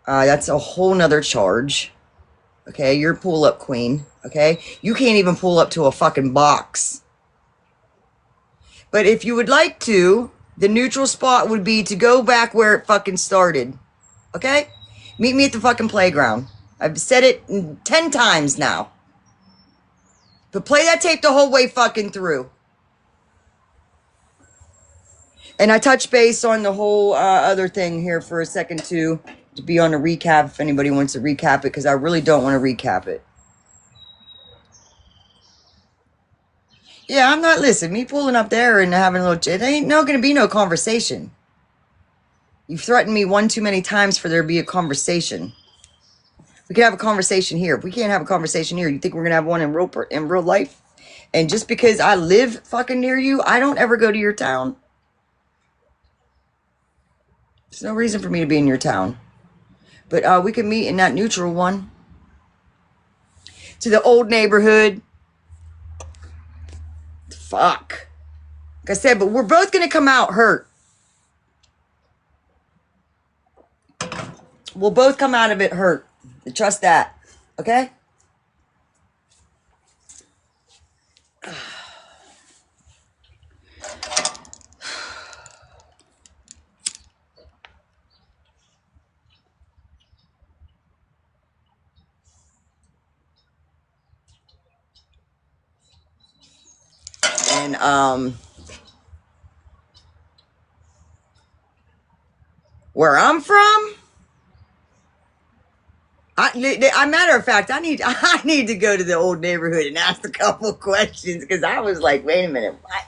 That's a whole nother charge. Okay, you're pull up queen. Okay, you can't even pull up to a fucking box. But if you would like to, the neutral spot would be to go back where it fucking started. Okay? Meet me at the fucking playground. I've said it 10 times now. But play that tape the whole way fucking through. And I touch base on the whole other thing here for a second too. To be on a recap if anybody wants to recap it. Because I really don't want to recap it. Yeah, I'm not listening. Me pulling up there and having a little... It ain't going to be no conversation. You've threatened me one too many times for there to be a conversation. We could have a conversation here. If we can't have a conversation here, you think we're going to have one in real life? And just because I live fucking near you, I don't ever go to your town. There's no reason for me to be in your town. But we can meet in that neutral one. To the old neighborhood. Fuck. Like I said, but we're both going to come out hurt. We'll both come out of it hurt. Trust that. Okay? And, where I'm from, matter of fact, I need to go to the old neighborhood and ask a couple of questions because I was like, wait a minute, what?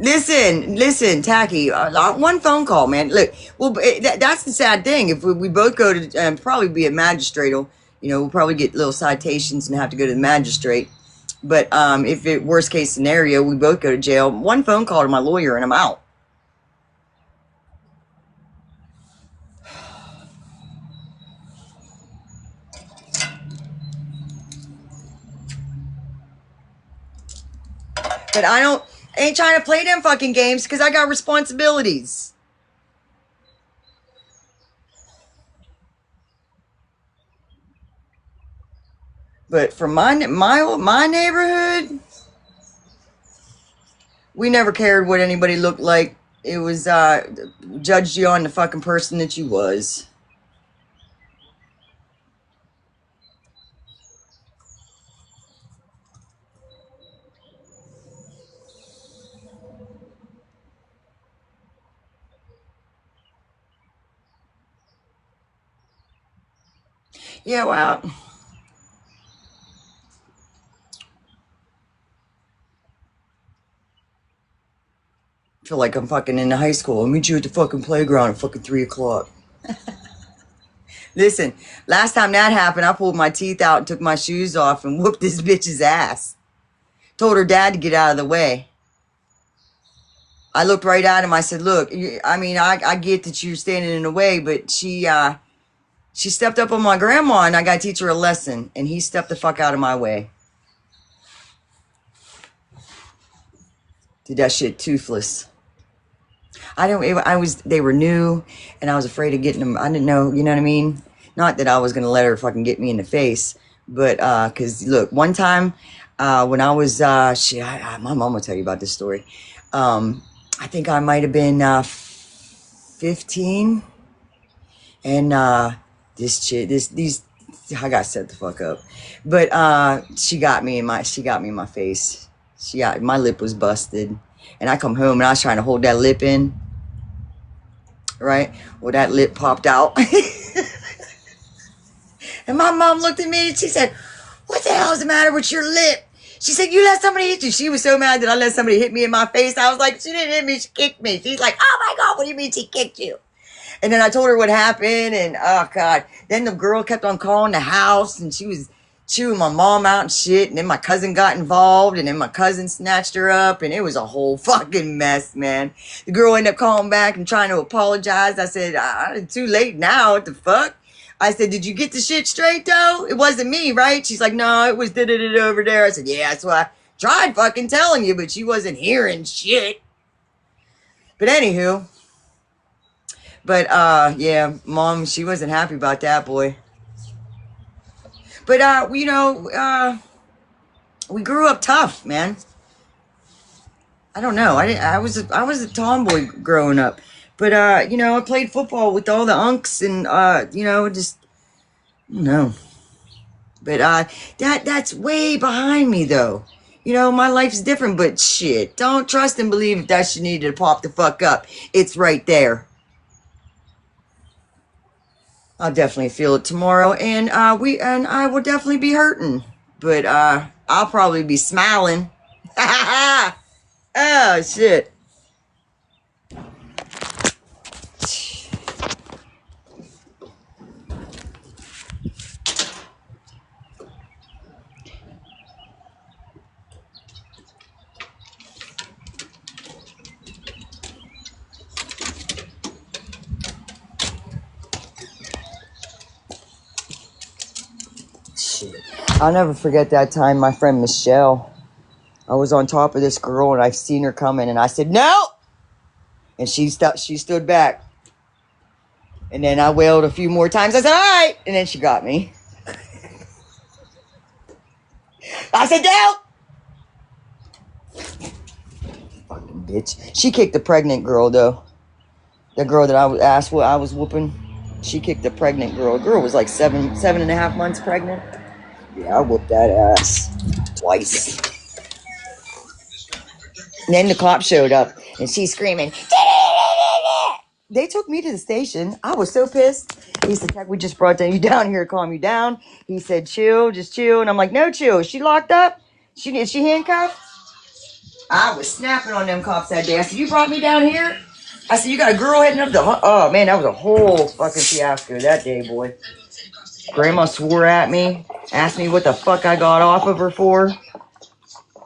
Listen, Tacky, one phone call, man. Look, well, that's the sad thing. If we both go to, probably be a magistrate, we'll probably get little citations and have to go to the magistrate. But if it worst case scenario, we both go to jail. One phone call to my lawyer and I'm out. But I ain't trying to play them fucking games because I got responsibilities. But for my neighborhood, we never cared what anybody looked like. It was judged you on the fucking person that you was. Yeah, well, I feel like I'm fucking in high school. I'll meet you at the fucking playground at fucking 3 o'clock. Listen, last time that happened, I pulled my teeth out and took my shoes off and whooped this bitch's ass. Told her dad to get out of the way. I looked right at him. I said, look, I get that you're standing in the way, but she stepped up on my grandma and I got to teach her a lesson. And he stepped the fuck out of my way. Did that shit toothless. They were new and I was afraid of getting them. I didn't know, you know what I mean? Not that I was going to let her fucking get me in the face. But, cause look, one time, when I was, my mom will tell you about this story. I think I might have been, 15. And, I got set the fuck up. But, she got me in my face. My lip was busted. And I come home and I was trying to hold that lip in. Right? Well, that lip popped out. And my mom looked at me and she said, what the hell is the matter with your lip? She said, you let somebody hit you. She was so mad that I let somebody hit me in my face. I was like, she didn't hit me, she kicked me. She's like, oh my God, what do you mean she kicked you? And then I told her what happened, and oh God. Then the girl kept on calling the house, and she was chewing my mom out and shit. And then my cousin got involved, and then my cousin snatched her up, and it was a whole fucking mess, man. The girl ended up calling back and trying to apologize. I said, it's too late now, what the fuck? I said, did you get the shit straight, though? It wasn't me, right? She's like, no, it was da-da-da over there. I said, yeah, that's why I tried fucking telling you, but she wasn't hearing shit. But anywho... But, yeah, Mom, she wasn't happy about that, boy. But, you know, we grew up tough, man. I don't know. I was a tomboy growing up. But, you know, I played football with all the unks and, you know, just, no. But, that's way behind me, though. You know, my life's different, but shit. Don't trust and believe if that shit needed to pop the fuck up. It's right there. I'll definitely feel it tomorrow, and I will definitely be hurting, but I'll probably be smiling. Oh shit! Shit! I'll never forget that time. My friend Michelle, I was on top of this girl, and I seen her coming, and I said no, and she stood back. And then I wailed a few more times. I said, all right. And then she got me. I said, no. Fucking bitch. She kicked the pregnant girl, though. The girl that I asked what I was whooping. She kicked the pregnant girl. The girl was like 7.5 months pregnant. Yeah, I whooped that ass. Twice. And then the cop showed up. And she's screaming, they took me to the station. I was so pissed. He said, Teck, we just brought you down here to calm you down. He said, chill, just chill. And I'm like, no chill. Is she locked up? Is she handcuffed? I was snapping on them cops that day. I said, you brought me down here? I said, you got a girl heading up the... Oh, man, that was a whole fucking fiasco that day, boy. Grandma swore at me. Asked me what the fuck I got off of her for.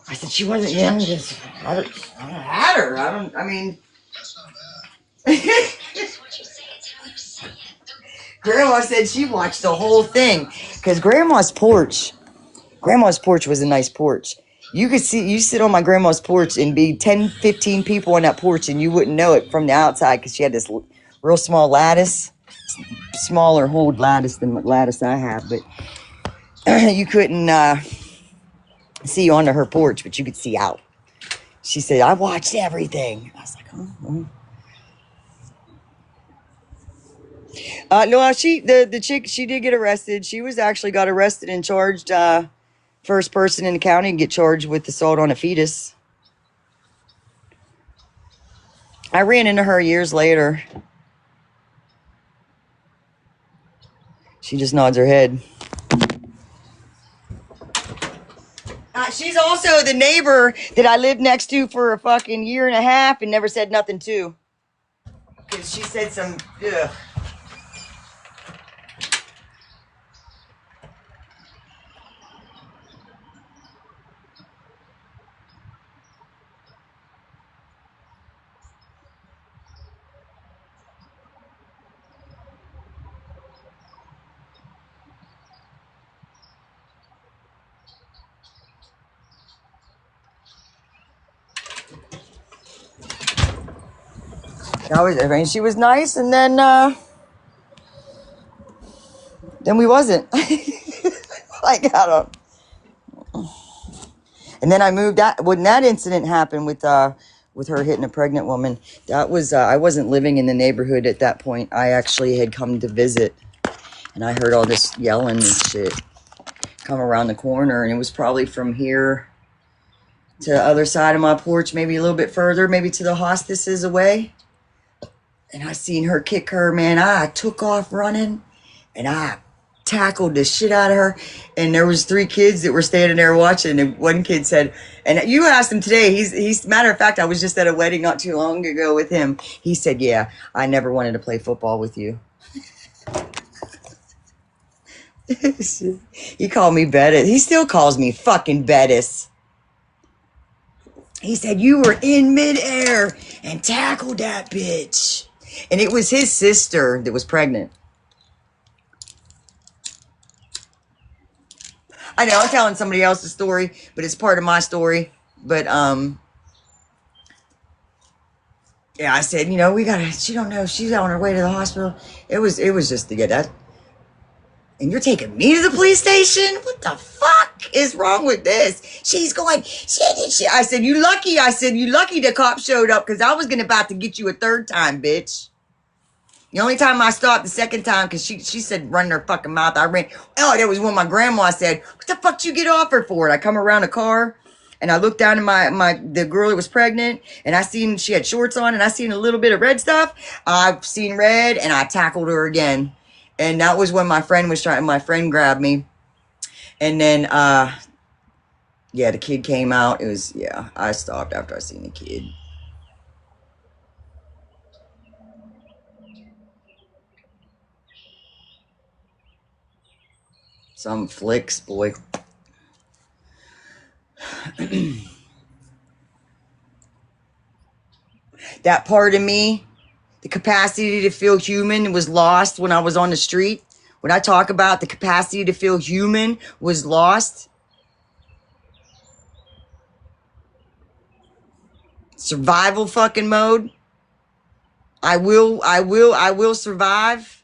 I said, she wasn't... Yeah, I had her. I mean... Grandma said she watched the whole thing because Grandma's porch was a nice porch. You could see, you sit on my grandma's porch and be 10, 15 people on that porch and you wouldn't know it from the outside because she had this real small lattice, smaller hold lattice than the lattice I have, but you couldn't see onto her porch, but you could see out. She said, I watched everything. I was like, oh. No, the chick, she did get arrested. She was actually got arrested and charged, first person in the county to get charged with assault on a fetus. I ran into her years later. She just nods her head. She's also the neighbor that I lived next to for a fucking year and a half and never said nothing to. Because she said some, ugh. She was nice, and then we wasn't. Like, I don't. And then I moved out when that incident happened with her hitting a pregnant woman. That was I wasn't living in the neighborhood at that point. I actually had come to visit, and I heard all this yelling and shit come around the corner, and it was probably from here to the other side of my porch, maybe a little bit further, maybe to the hospices away. And I seen her kick her, man. I took off running, and I tackled the shit out of her. And there was 3 kids that were standing there watching. And one kid said, and you asked him today, he's matter of fact, I was just at a wedding not too long ago with him. He said, yeah, I never wanted to play football with you. He called me Bettis. He still calls me fucking Bettis. He said, you were in midair and tackled that bitch. And it was his sister that was pregnant. I know I'm telling somebody else's story, but it's part of my story. But, yeah, I said, you know, she don't know. She's on her way to the hospital. It was just to get that. And you're taking me to the police station? What the fuck is wrong with this? She's going, shit. I said, you lucky. I said, you lucky the cop showed up because I was about to get you a 3rd time, bitch. The only time I stopped the 2nd time, because she said, run her fucking mouth. I ran. Oh, that was when my grandma said, what the fuck did you get off her for? And I come around the car, and I looked down at the girl that was pregnant, and I seen she had shorts on, and I seen a little bit of red stuff. I've seen red, and I tackled her again. And that was when my friend grabbed me. And then, yeah, the kid came out. It was, yeah, I stopped after I seen the kid. Some flicks, boy. That part of me, the capacity to feel human, was lost when I was on the street. When I talk about the capacity to feel human was lost. Survival fucking mode. I will survive.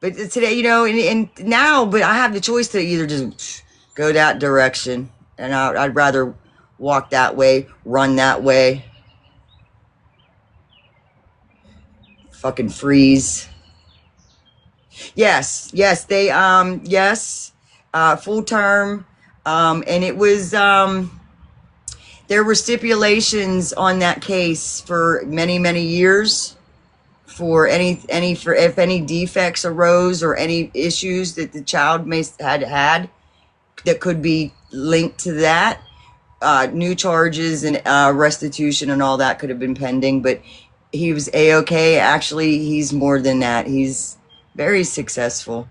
But today, you know, and now, but I have the choice to either just go that direction. And I'd rather walk that way, run that way. Fucking freeze. Yes, they, yes, full term. And it was, there were stipulations on that case for many, many years for if any defects arose or any issues that the child had that could be linked to that. New charges and restitution and all that could have been pending, but he was A-okay. Actually, he's more than that. He's very successful.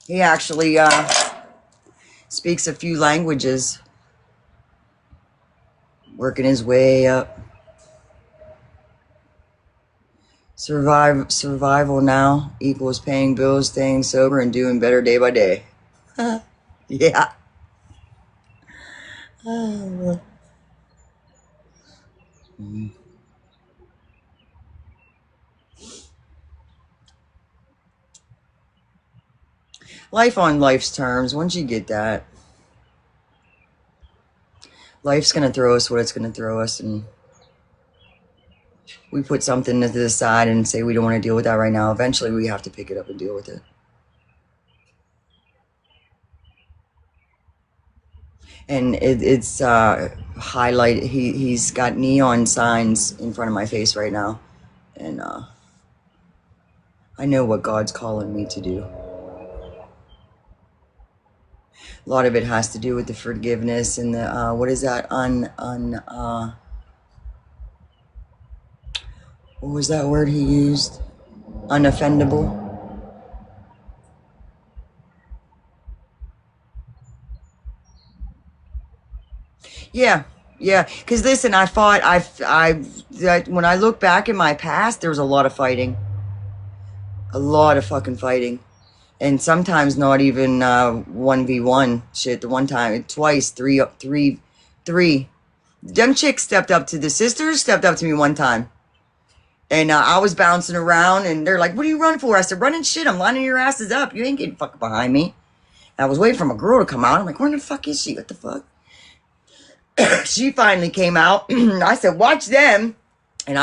He actually speaks a few languages, working his way up. Survival now equals paying bills, staying sober, and doing better day by day. Yeah. Life on life's terms. Once you get that, life's going to throw us what it's going to throw us, and we put something to the side and say we don't want to deal with that right now. Eventually, we have to pick it up and deal with it. And it's highlighted. He's got neon signs in front of my face right now, and I know what God's calling me to do. A lot of it has to do with the forgiveness and the what is that what was that word he used? Unoffendable. Yeah. Because listen, when I look back in my past, there was a lot of fighting. A lot of fucking fighting. And sometimes not even 1v1 shit. The one time, twice, three. Them chicks stepped up to the sisters, stepped up to me one time. And I was bouncing around, and they're like, what are you running for? I said, running shit. I'm lining your asses up. You ain't getting fucking behind me. And I was waiting for my girl to come out. I'm like, where the fuck is she? What the fuck? She finally came out. I said, watch them. And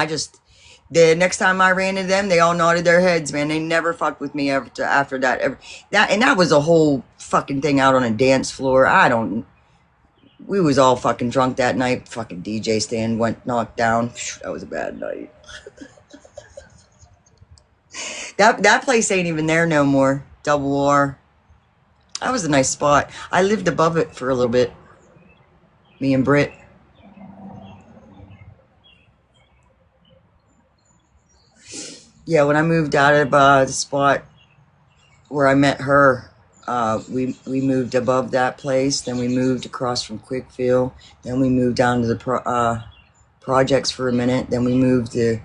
the next time I ran into them, they all nodded their heads, man. They never fucked with me after that. And that was a whole fucking thing out on a dance floor. We was all fucking drunk that night. Fucking DJ stand went knocked down. That was a bad night. That place ain't even there no more. Double R. That was a nice spot. I lived above it for a little bit. Me and Britt. Yeah, when I moved out of the spot where I met her, we moved above that place. Then we moved across from Quickfield. Then we moved down to the projects for a minute. Then we moved to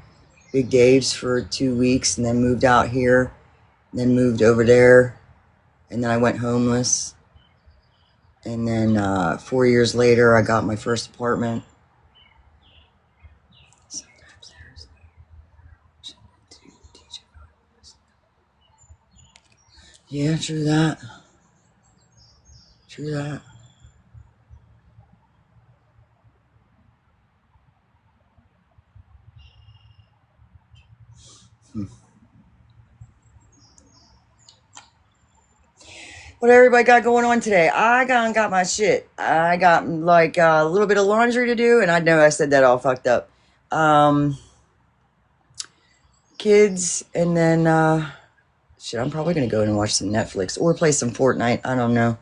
Big Dave's for 2 weeks, and then moved out here. Then moved over there, and then I went homeless. And then 4 years later, I got my first apartment. Yeah, true that. True that. What everybody got going on today? I got my shit. I got like a little bit of laundry to do, and I know I said that all fucked up. Kids, and then shit, I'm probably gonna go and watch some Netflix or play some Fortnite. I don't know.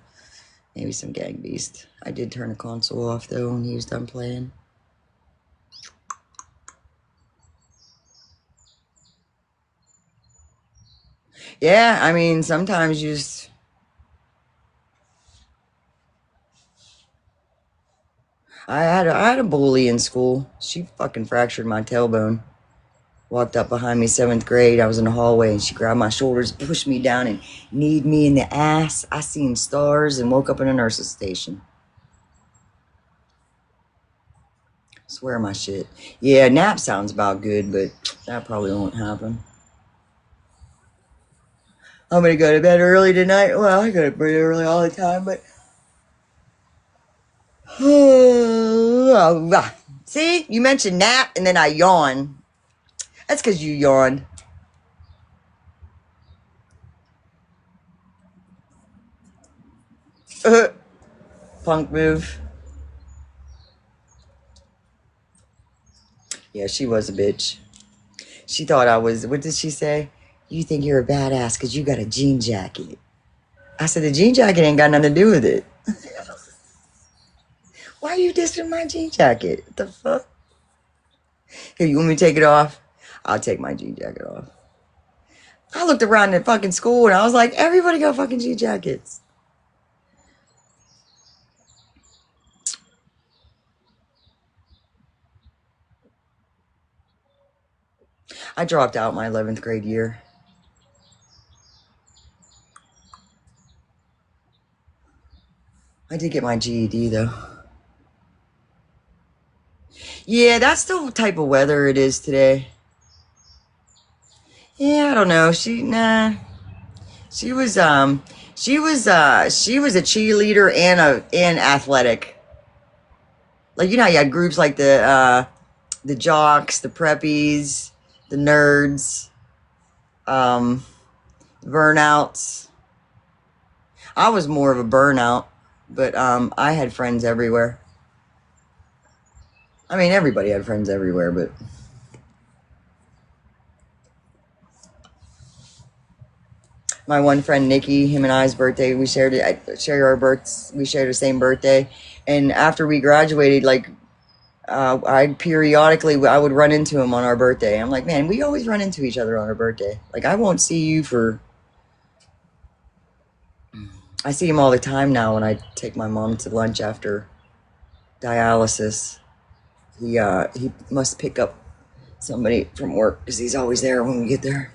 Maybe some Gang Beast. I did turn the console off though when he was done playing. Yeah, I mean, sometimes you just... I had a bully in school. She fucking fractured my tailbone. Walked up behind me 7th grade. I was in the hallway and she grabbed my shoulders, pushed me down and kneed me in the ass. I seen stars and woke up in a nurse's station. Swear my shit. Yeah, nap sounds about good, but that probably won't happen. I'm gonna go to bed early tonight. Well, I go to bed early all the time, but... See, you mentioned nap and then I yawn. That's because you yawned. Punk move. Yeah, she was a bitch. She thought I was... What did she say? You think you're a badass because you got a jean jacket. I said, the jean jacket ain't got nothing to do with it. Why are you dissing my jean jacket? What the fuck? Here, you want me to take it off? I'll take my jean jacket off. I looked around at fucking school and I was like, everybody got fucking jean jackets. I dropped out my 11th grade year. I did get my GED though. Yeah, that's the type of weather it is today. Yeah, I don't know. She was a cheerleader and athletic. Like, you know how you had groups like the jocks, the preppies, the nerds, burnouts. I was more of a burnout, but I had friends everywhere. I mean, everybody had friends everywhere, but... My one friend, Nikki, him and I's birthday, we shared it. We shared the same birthday. And after we graduated, like, I would run into him on our birthday. I'm like, man, we always run into each other on our birthday. Like, I won't see you for... I see him all the time now when I take my mom to lunch after dialysis. He must pick up somebody from work because he's always there when we get there.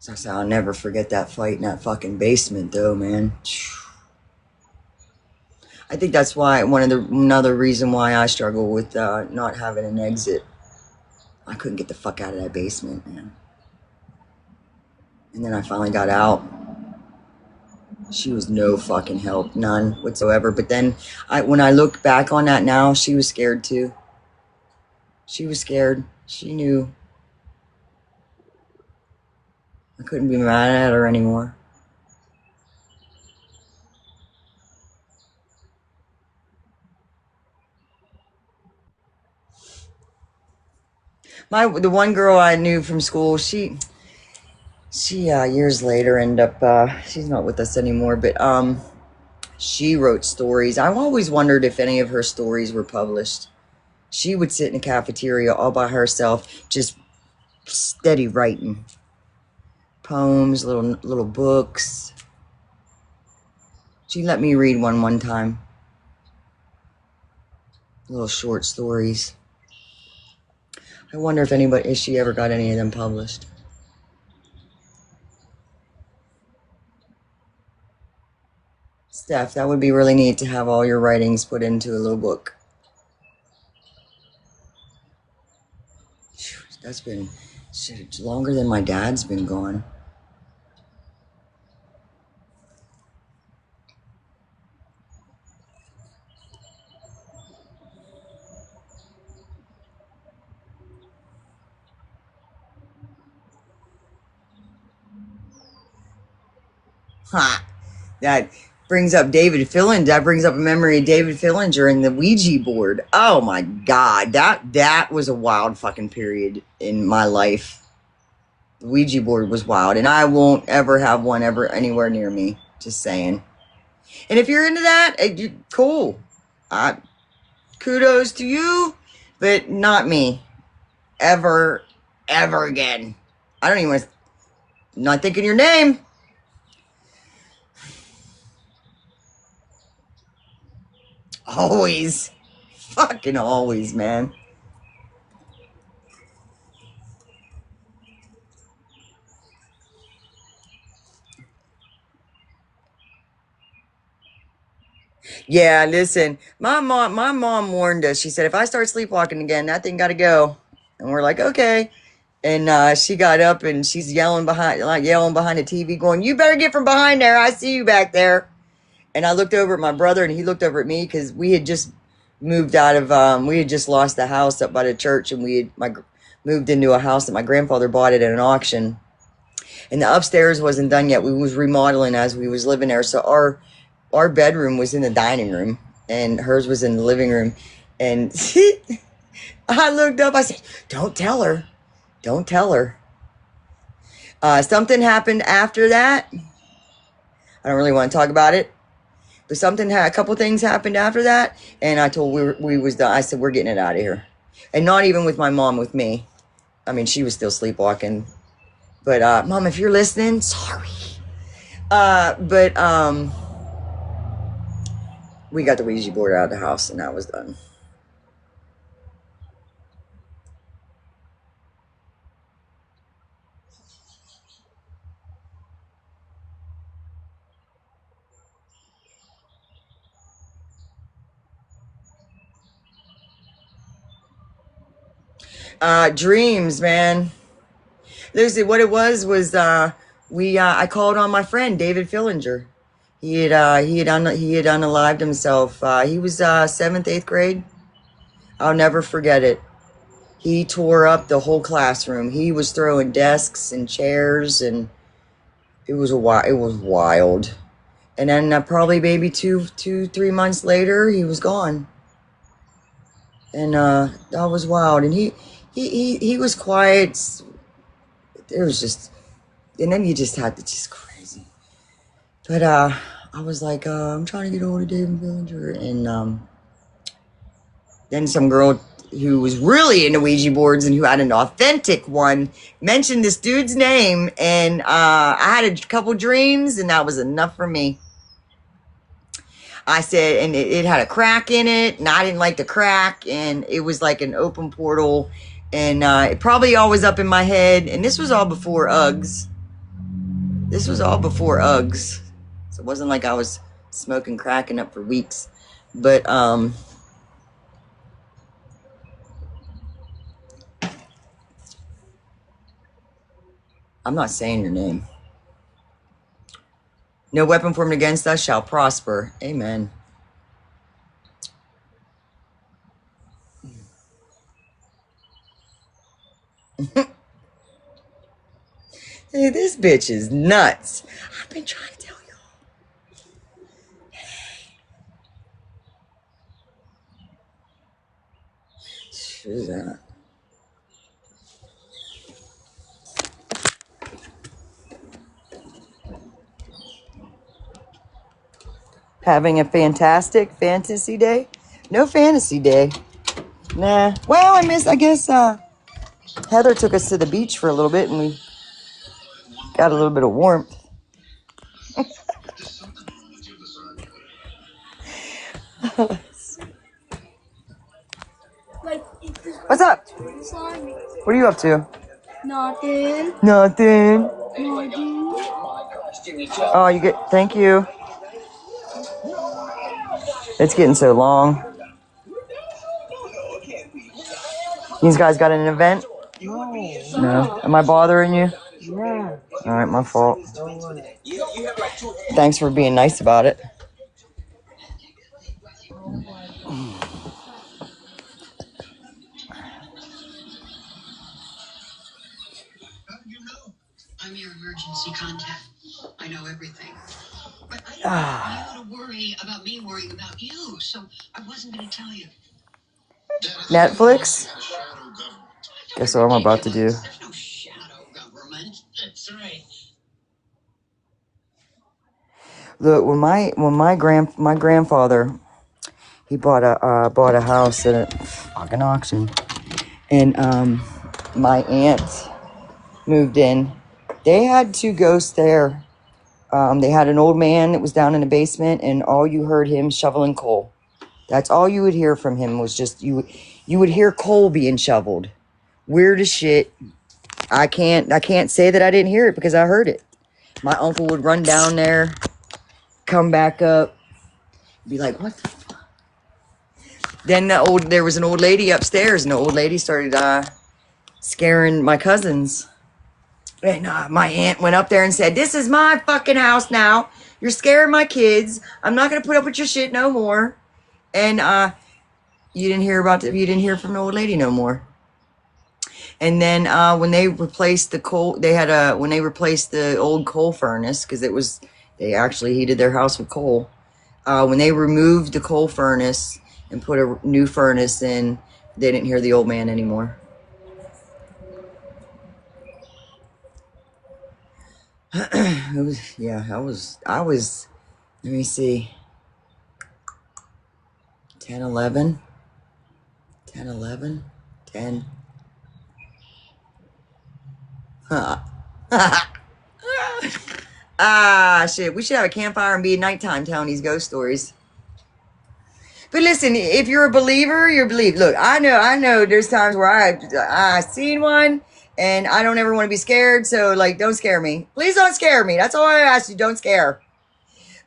So I said, I'll never forget that fight in that fucking basement, though, man. I think that's why another reason why I struggle with not having an exit. I couldn't get the fuck out of that basement, man. And then I finally got out. She was no fucking help, none whatsoever. But then when I look back on that now, she was scared too. She was scared. She knew. I couldn't be mad at her anymore. The one girl I knew from school, she years later ended up, she's not with us anymore, but she wrote stories. I always wondered if any of her stories were published. She would sit in a cafeteria all by herself, just steady writing poems, little books. She let me read one time. Little short stories. I wonder if she ever got any of them published. Steph, that would be really neat to have all your writings put into a little book. That's been shit, longer than my dad's been gone. Ha! That brings up David Fillinger. That brings up a memory of David Fillinger and the Ouija board. Oh my God, that was a wild fucking period in my life. The Ouija board was wild, and I won't ever have one ever anywhere near me. Just saying. And if you're into that, cool. Kudos to you, but not me. Ever again. I don't even want to. Not thinking your name. Always. Fucking always, man. Yeah, listen. My mom warned us. She said, if I start sleepwalking again, that thing gotta go. And we're like, okay. And she got up and she's yelling behind the TV, going, you better get from behind there. I see you back there. And I looked over at my brother, and he looked over at me, because we had just moved out of, we had just lost the house up by the church, and we had moved into a house that my grandfather bought it at an auction. And the upstairs wasn't done yet. We was remodeling as we was living there. So our bedroom was in the dining room, and hers was in the living room. And I looked up, I said, don't tell her. Don't tell her. Something happened after that. I don't really want to talk about it. But a couple things happened after that, and I told we was done. I said, we're getting it out of here. And not even with my mom, with me. I mean, she was still sleepwalking. But Mom, if you're listening, sorry. We got the Ouija board out of the house, and that was done. Dreams, man. Lucy, what it was I called on my friend David Fillinger. He had unalived himself. He was 7th, 8th grade. I'll never forget it. He tore up the whole classroom. He was throwing desks and chairs, and it was wild. And then probably maybe 3 months later, he was gone. And that was wild. And he was quiet. There was just, and then you just had to, just crazy. But I was like, I'm trying to get hold of David Villinger. And then some girl who was really into Ouija boards and who had an authentic one mentioned this dude's name. And I had a couple dreams, and that was enough for me. I said, and it had a crack in it, and I didn't like the crack, and it was like an open portal, and it probably always up in my head. And this was all before Uggs. So it wasn't like I was smoking cracking up for weeks. But I'm not saying your name. No weapon formed against us shall prosper. Amen. Hey, this bitch is nuts. I've been trying to tell you. Who's that? Having a fantastic fantasy day? No fantasy day. Nah. Well, I guess Heather took us to the beach for a little bit and we got a little bit of warmth. What's up? What are you up to? Nothing. Nothing. Oh, thank you. It's getting so long. You guys got an event? No. Am I bothering you? No. All right, my fault. Thanks for being nice about it. I'm your emergency contact. I know everything. But I don't want you to worry about me worrying about you, so I wasn't going to tell you. Netflix? Guess what I'm about to do. There's no shadow government. That's right. Look, when my grandfather, he bought a house at a fucking auction, and my aunt moved in. They had two ghosts there. They had an old man that was down in the basement, and all you heard him shoveling coal. That's all you would hear from him was just you would hear coal being shoveled. Weird as shit. I can't say that I didn't hear it because I heard it. My uncle would run down there, come back up, be like, "What the fuck?" Then there was an old lady upstairs, and the old lady started scaring my cousins. And my aunt went up there and said, "This is my fucking house now. You're scaring my kids. I'm not gonna put up with your shit no more." And you didn't hear from the old lady no more. And then when they replaced the coal, when they replaced the old coal furnace, because they actually heated their house with coal. When they removed the coal furnace and put a new furnace in, they didn't hear the old man anymore. I was, let me see, 10, 11, 10, 11, 10. Huh. Shit, we should have a campfire and be at nighttime telling these ghost stories. But listen, if you're a believer, you believe. Look, I know there's times where I seen one and I don't ever want to be scared, so like don't scare me. Please don't scare me. That's all I ask you, don't scare.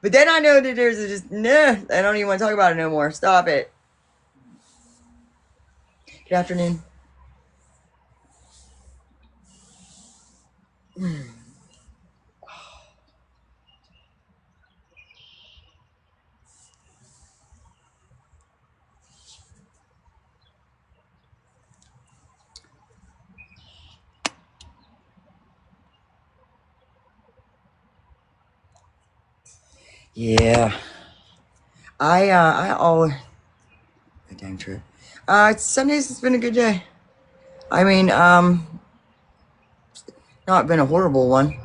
But then I know that there's just I don't even want to talk about it no more. Stop it. Good afternoon. Yeah. I always dang true. Some days it's been a good day. I mean, not been a horrible one.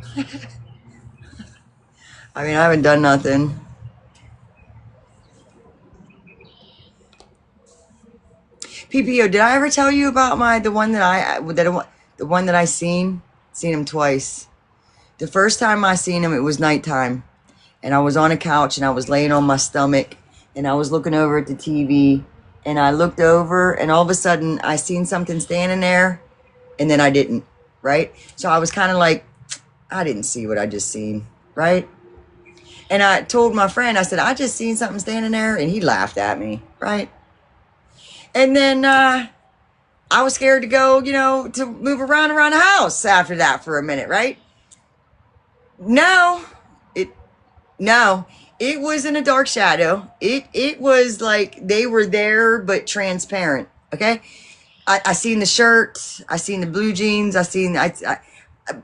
I mean, I haven't done nothing. PPO, did I ever tell you about the one that I seen him twice. The first time I seen him, it was nighttime, and I was on a couch and I was laying on my stomach and I was looking over at the TV, and I looked over and all of a sudden I seen something standing there, and then I didn't, right? So I was kind of like, I didn't see what I just seen, right? And I told my friend, I said, I just seen something standing there, and he laughed at me, right? And then I was scared to go, to move around the house after that for a minute, right? No, No, it wasn't a dark shadow. It was like they were there but transparent. Okay, I seen the shirt, I seen the blue jeans,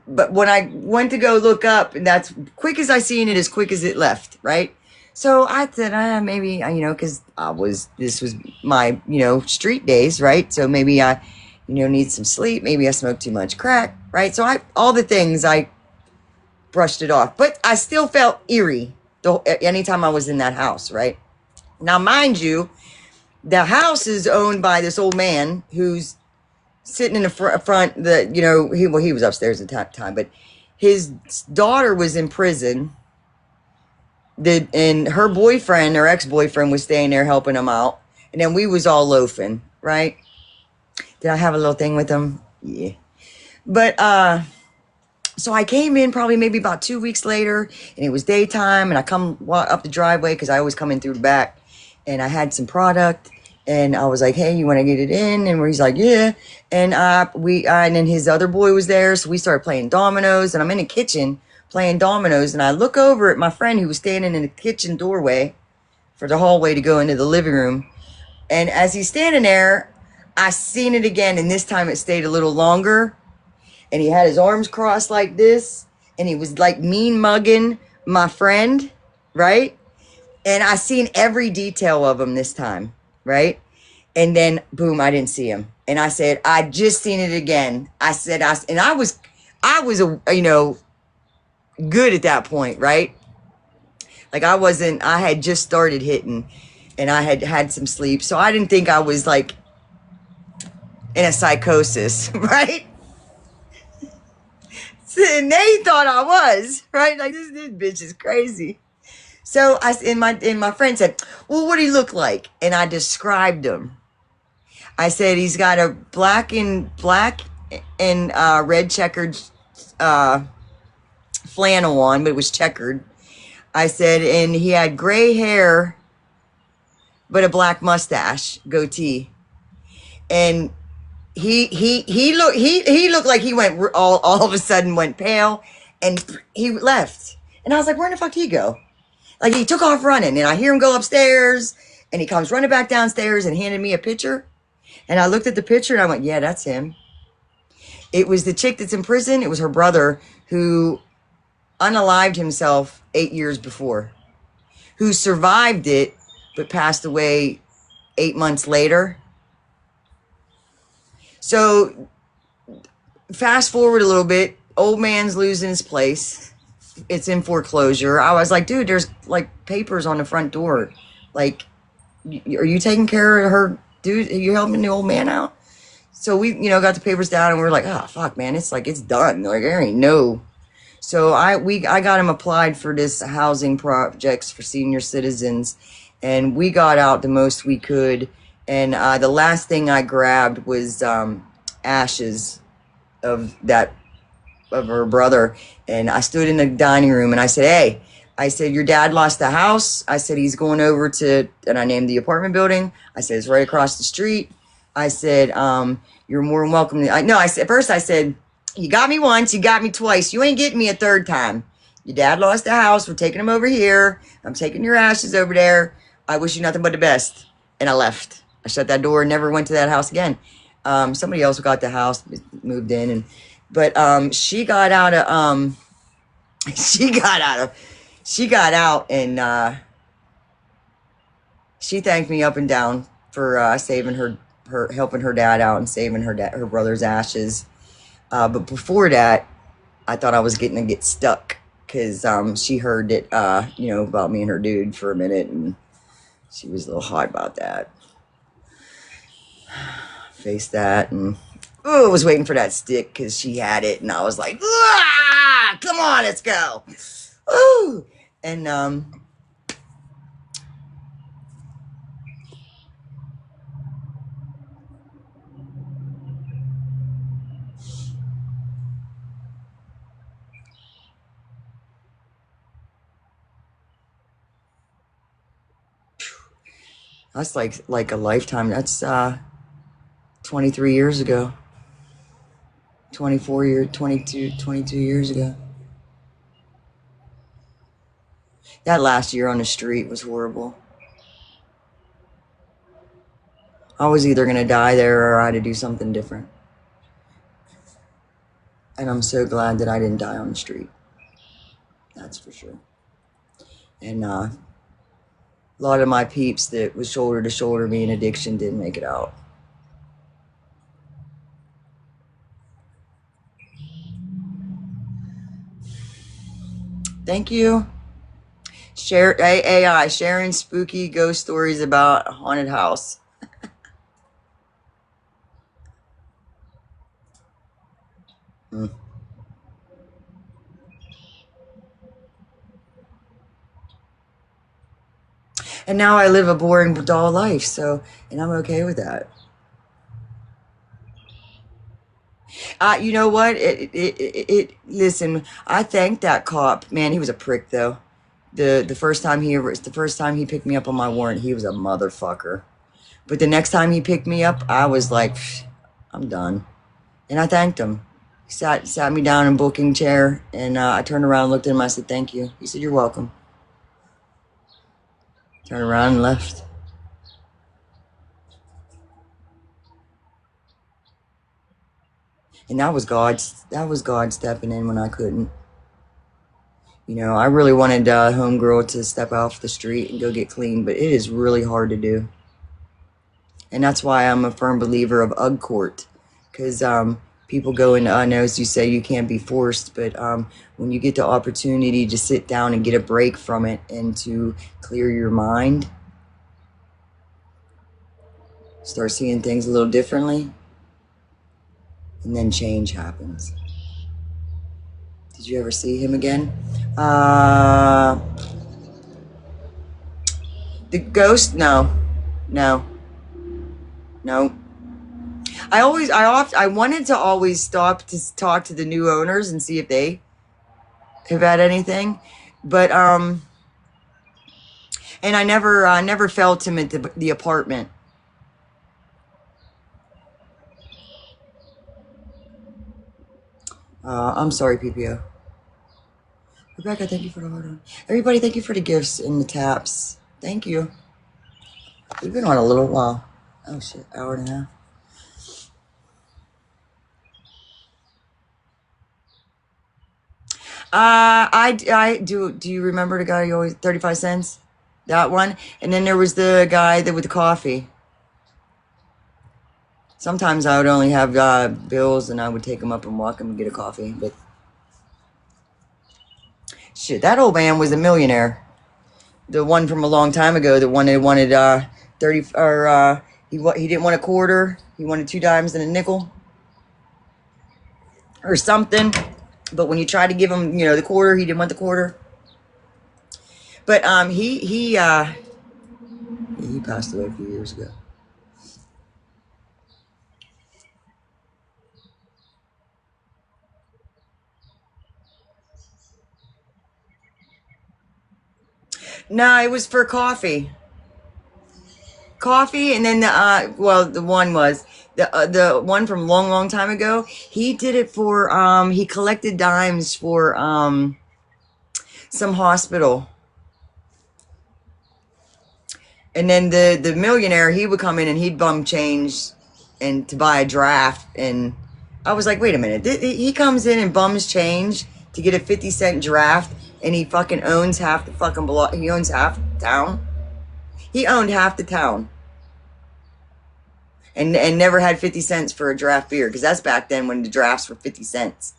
but when I went to go look up, and that's quick as I seen it, as quick as it left, right? So I said, maybe, because this was my, street days, right? So maybe I, need some sleep. Maybe I smoked too much crack, right? So all the things, I brushed it off, but I still felt eerie anytime I was in that house, right? Now, mind you, the house is owned by this old man who's sitting in the front. He was upstairs at that time, but his daughter was in prison. And her boyfriend, her ex-boyfriend, was staying there helping him out. And then we was all loafing, right? Did I have a little thing with him? Yeah. But, so I came in probably maybe about 2 weeks later, and it was daytime, and I come up the driveway because I always come in through the back, and I had some product, and I was like, hey, you want to get it in? And he's like, yeah. And and then his other boy was there, so we started playing dominoes, and I'm in the kitchen playing dominoes, and I look over at my friend who was standing in the kitchen doorway for the hallway to go into the living room, and as he's standing there, I seen it again, and this time it stayed a little longer. And he had his arms crossed like this, and he was like mean mugging my friend, right? And I seen every detail of him this time, right? And then boom, I didn't see him. And I said, I just seen it again. I was good at that point, right? Like I had just started hitting, and I had had some sleep, so I didn't think I was like in a psychosis, right? And they thought I was, right? Like, this bitch is crazy. So my friend said, well, what do he look like? And I described him. I said, he's got a black and red checkered flannel on, but it was checkered. I said, and he had gray hair, but a black mustache, goatee. And he looked like he went all of a sudden went pale, and he left. And I was like, where in the fuck did he go? Like, he took off running, and I hear him go upstairs, and he comes running back downstairs and handed me a picture. And I looked at the picture, and I went, yeah, that's him. It was the chick that's in prison. It was her brother who unalived himself 8 years before, who survived it but passed away 8 months later. So fast forward a little bit, old man's losing his place. It's in foreclosure. I was like, dude, there's like papers on the front door. Like, are you taking care of her, dude? Are you helping the old man out? So we, got the papers down, and we were like, oh, fuck, man, it's like, it's done. Like, there ain't no. So I got him applied for this housing projects for senior citizens, and we got out the most we could. And the last thing I grabbed was ashes of her brother. And I stood in the dining room, and I said, hey, I said, your dad lost the house. I said, he's going over to, and I named the apartment building. I said, it's right across the street. I said, you're more than welcome. First I said, you got me once, you got me twice. You ain't getting me a third time. Your dad lost the house. We're taking him over here. I'm taking your ashes over there. I wish you nothing but the best. And I left. I shut that door and never went to that house again. Somebody else got the house, moved in, but she got out and she thanked me up and down for saving her helping her dad out and saving her brother's ashes. But before that, I thought I was getting to get stuck, because she heard it, about me and her dude for a minute, and she was a little hot about that. Face that, and I was waiting for that stick because she had it, and I was like, ah, come on, let's go. Ooh. And that's like a lifetime. That's 23 years ago. 22 years ago. That last year on the street was horrible. I was either going to die there or I had to do something different. And I'm so glad that I didn't die on the street. That's for sure. And a lot of my peeps that was shoulder to shoulder me in addiction didn't make it out. Thank you. Share AI, sharing spooky ghost stories about a haunted house. And now I live a boring, dull life, and I'm okay with that. You know what? Listen, I thanked that cop. Man, he was a prick, though. The first time he picked me up on my warrant, he was a motherfucker. But the next time he picked me up, I was like, I'm done. And I thanked him. He sat me down in a booking chair, and I turned around and looked at him. I said, thank you. He said, you're welcome. Turned around and left. And that was God stepping in when I couldn't. You know, I really wanted homegirl to step off the street and go get clean, but it is really hard to do. And that's why I'm a firm believer of UGG court. Because people go into, I know as you say, you can't be forced, but when you get the opportunity to sit down and get a break from it and to clear your mind, start seeing things a little differently, and then change happens. Did you ever see him again? The ghost? No. I wanted to always stop to talk to the new owners and see if they have had anything, but and I never felt him at the apartment. I'm sorry, PPO. Rebecca, thank you for the hold on. Everybody, thank you for the gifts and the taps. Thank you. We've been on a little while. Oh shit, hour and a half. I do you remember the guy who always 35 cents? That one? And then there was the guy that with the coffee. Sometimes I would only have bills and I would take them up and walk them and get a coffee, but shit, that old man was a millionaire. The one from a long time ago, the one that wanted 30 or he didn't want a quarter, he wanted 2 dimes and a nickel or something. But when you try to give him, the quarter, he didn't want the quarter. But he passed away a few years ago. No, it was for coffee. Coffee, and then the one was the one from long time ago. He did it for he collected dimes for some hospital. And then the millionaire, he would come in and he'd bum change and to buy a draft. And I was like, wait a minute. He comes in and bums change to get a 50-cent draft, and he fucking owns half the fucking he owns half the town. He owned half the town. And never had 50 cents for a draft beer, because that's back then when the drafts were 50 cents.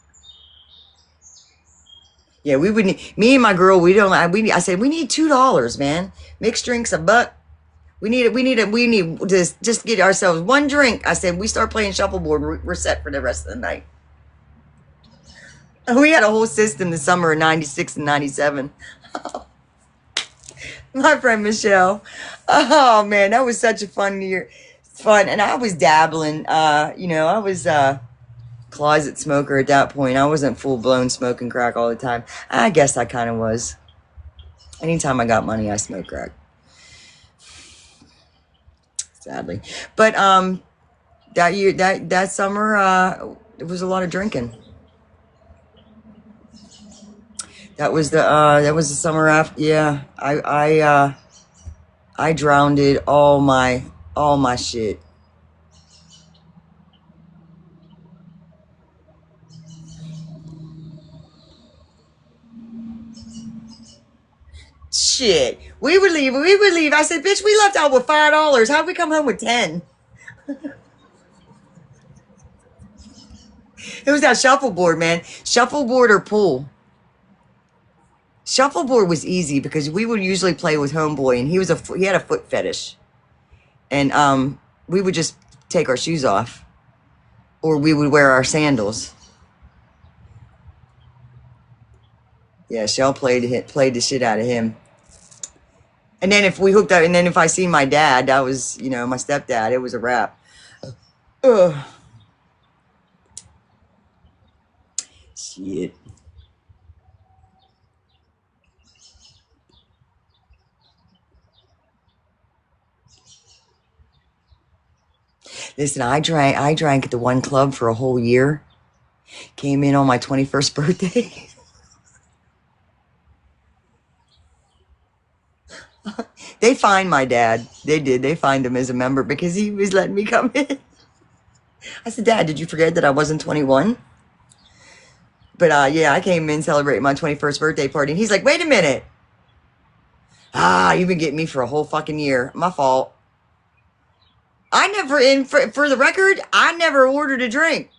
Yeah, we would need, me and my girl, I said, we need $2, man. Mixed drinks $1. We need to just get ourselves one drink. I said, we start playing shuffleboard, we're set for the rest of the night. We had a whole system the summer of 96 and 97. My friend Michelle. Oh man, that was such a fun year. Fun. And I was dabbling, I was closet smoker at that point. I wasn't full-blown smoking crack all the time. I guess I kind of was. Anytime I got money, I smoked crack. Sadly. But that year, that summer, it was a lot of drinking. That was the summer after. Yeah, I drowned all my shit. Shit. We would leave. I said, bitch, we left out with $5. How'd we come home with 10? It was that shuffleboard, man. Shuffleboard or pool. Shuffleboard was easy because we would usually play with homeboy, and he had a foot fetish, and we would just take our shoes off, or we would wear our sandals. Yeah, Shell played the shit out of him. And then if we hooked up, and then if I seen my dad, that was, my stepdad, it was a wrap. Ugh. Shit. Listen, I drank at the one club for a whole year. Came in on my 21st birthday. They fined my dad. They did. They fined him as a member because he was letting me come in. I said, Dad, did you forget that I wasn't 21? But yeah, I came in celebrating my 21st birthday party, and he's like, wait a minute. You've been getting me for a whole fucking year. My fault. I never, for the record, I never ordered a drink.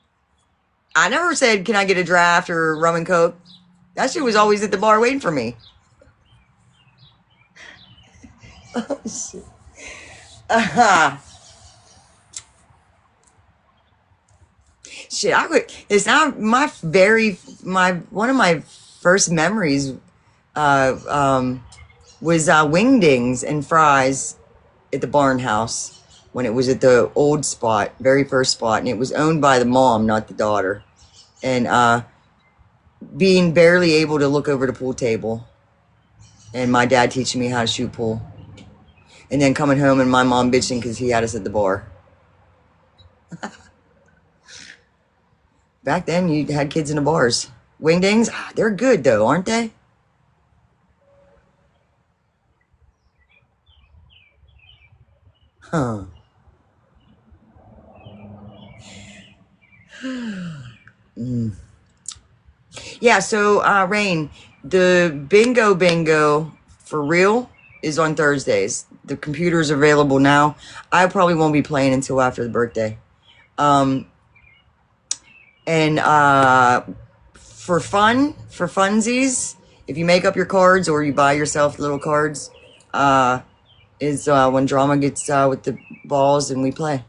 I never said, can I get a draft or rum and coke? That shit was always at the bar waiting for me. Oh, shit. Shit, I would. It's now one of my first memories was wingdings and fries at the Barn House when it was at the old spot, very first spot, and it was owned by the mom, not the daughter. And being barely able to look over the pool table, and my dad teaching me how to shoot pool, and then coming home and my mom bitching because he had us at the bar. Back then, you had kids in the bars. Wingdings, they're good though, aren't they? Huh. Yeah, so, Rain, the bingo for real is on Thursdays. The computer's available now. I probably won't be playing until after the birthday. And for funsies, if you make up your cards or you buy yourself little cards, is when Drama gets with the balls and we play.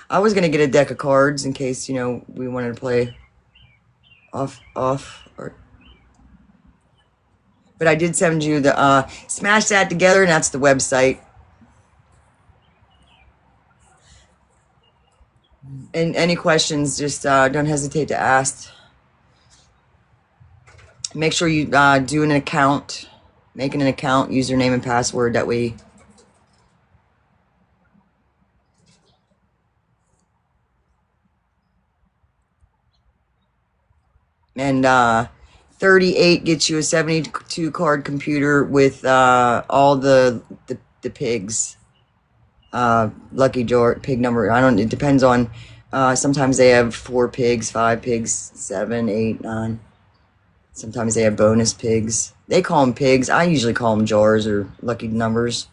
I was gonna get a deck of cards in case, we wanted to play off, but I did send you the, smash that together, and that's the website. And any questions, just don't hesitate to ask. Make sure you do an account, making an account, username and password, that way. And 38 gets you a 72 card computer with all the pigs. Lucky draw pig number. It depends on, sometimes they have 4 pigs, 5 pigs, 7, 8, 9. Sometimes they have bonus pigs. They call them pigs. I usually call them jars or lucky numbers.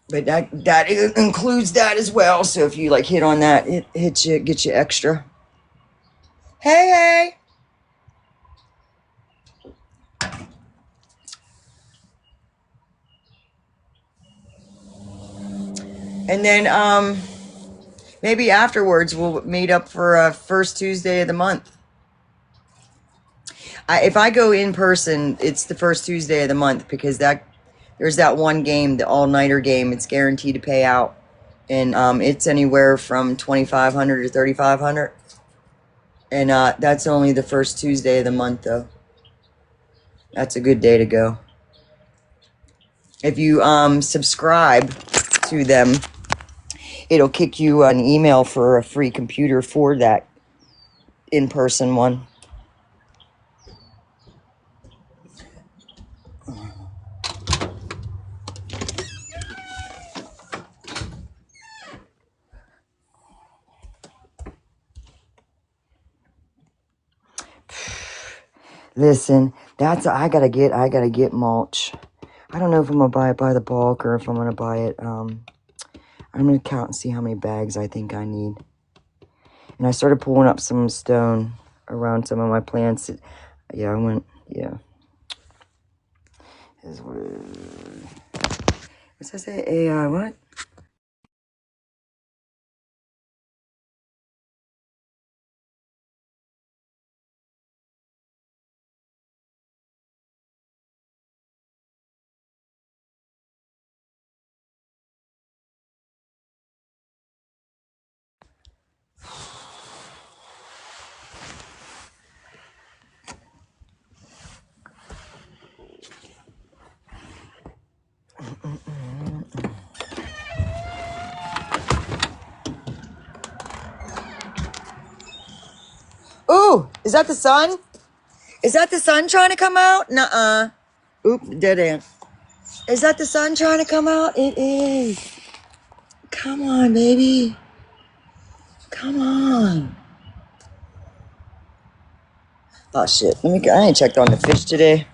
But that includes that as well. So if you hit on that, it hits you, gets you extra. Hey. And then maybe afterwards we'll meet up for first Tuesday of the month. If I go in person, it's the first Tuesday of the month because there's that one game, the all-nighter game. It's guaranteed to pay out, and it's anywhere from $2,500 to $3,500. And that's only the first Tuesday of the month, though. That's a good day to go. If you subscribe to them, it'll kick you an email for a free computer for that in-person one. Listen, I gotta get mulch. I don't know if I'm gonna buy it by the bulk or if I'm gonna buy it. I'm gonna count and see how many bags I think I need. And I started pulling up some stone around some of my plants. Yeah, what's that say? AI, what? Ooh, is that the sun? Is that the sun trying to come out? Nuh-uh. Oop, dead end. Is that the sun trying to come out? It is. Come on, baby. Come on. Oh, shit. I ain't checked on the fish today.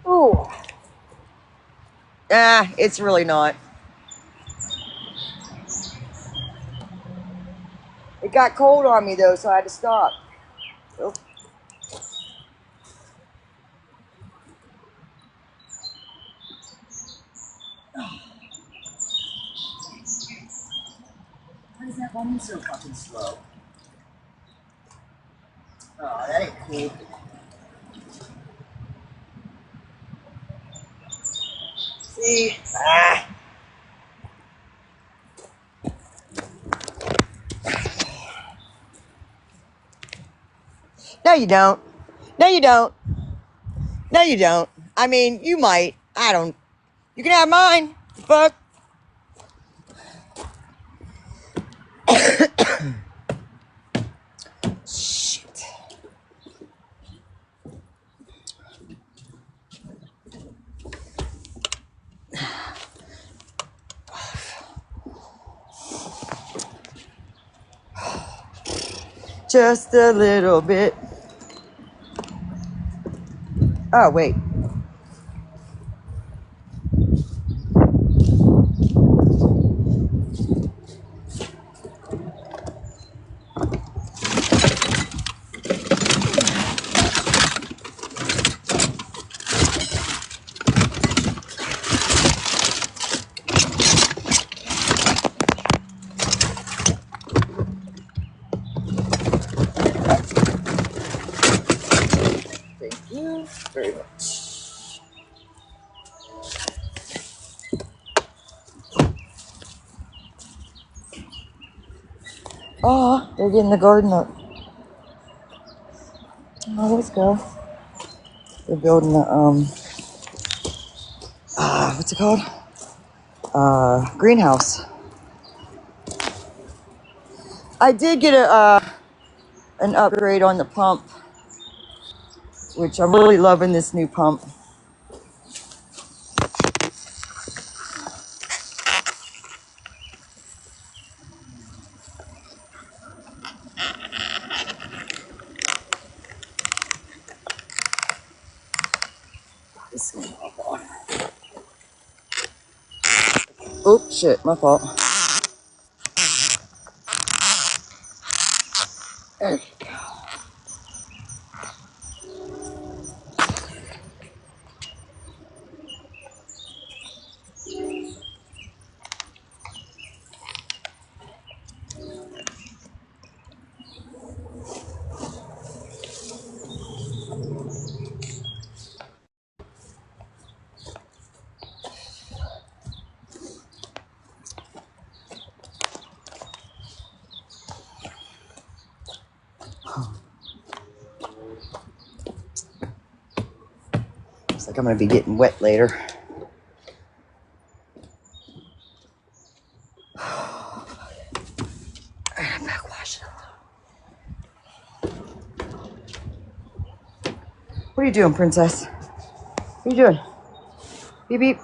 Ooh. It's really not. It got cold on me, though, so I had to stop. Oh. Why is that woman so fucking slow? Oh, that ain't cool. See? No, you don't. No, you don't. No, you don't. I mean, you might. I don't. You can have mine. Fuck. Shit. Just a little bit. Oh, wait. Thank you very much. Oh, they're getting the garden up. Oh, let's go. They're building the, what's it called? greenhouse. I did get an upgrade on the pump, which I'm really loving this new pump. Oh shit, my fault. There you go. Looks like I'm gonna be getting wet later. What are you doing, princess? What are you doing? Beep beep.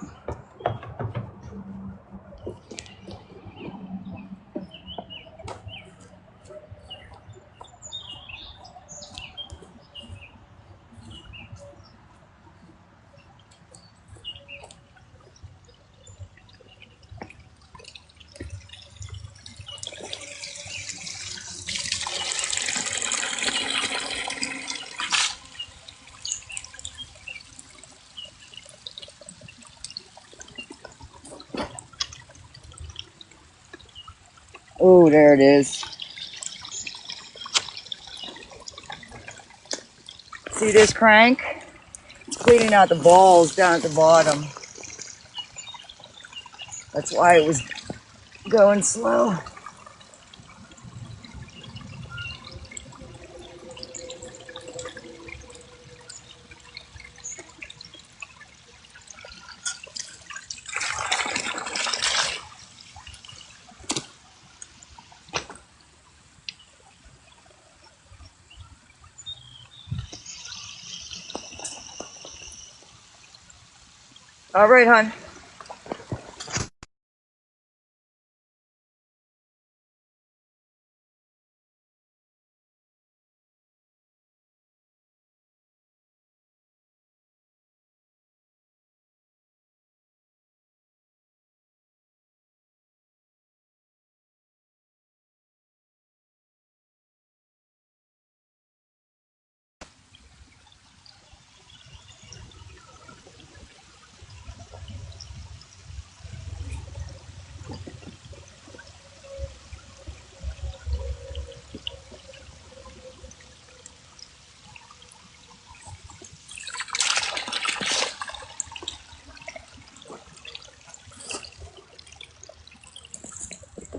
Oh, there it is. See this crank? It's cleaning out the balls down at the bottom. That's why it was going slow. All right, hon.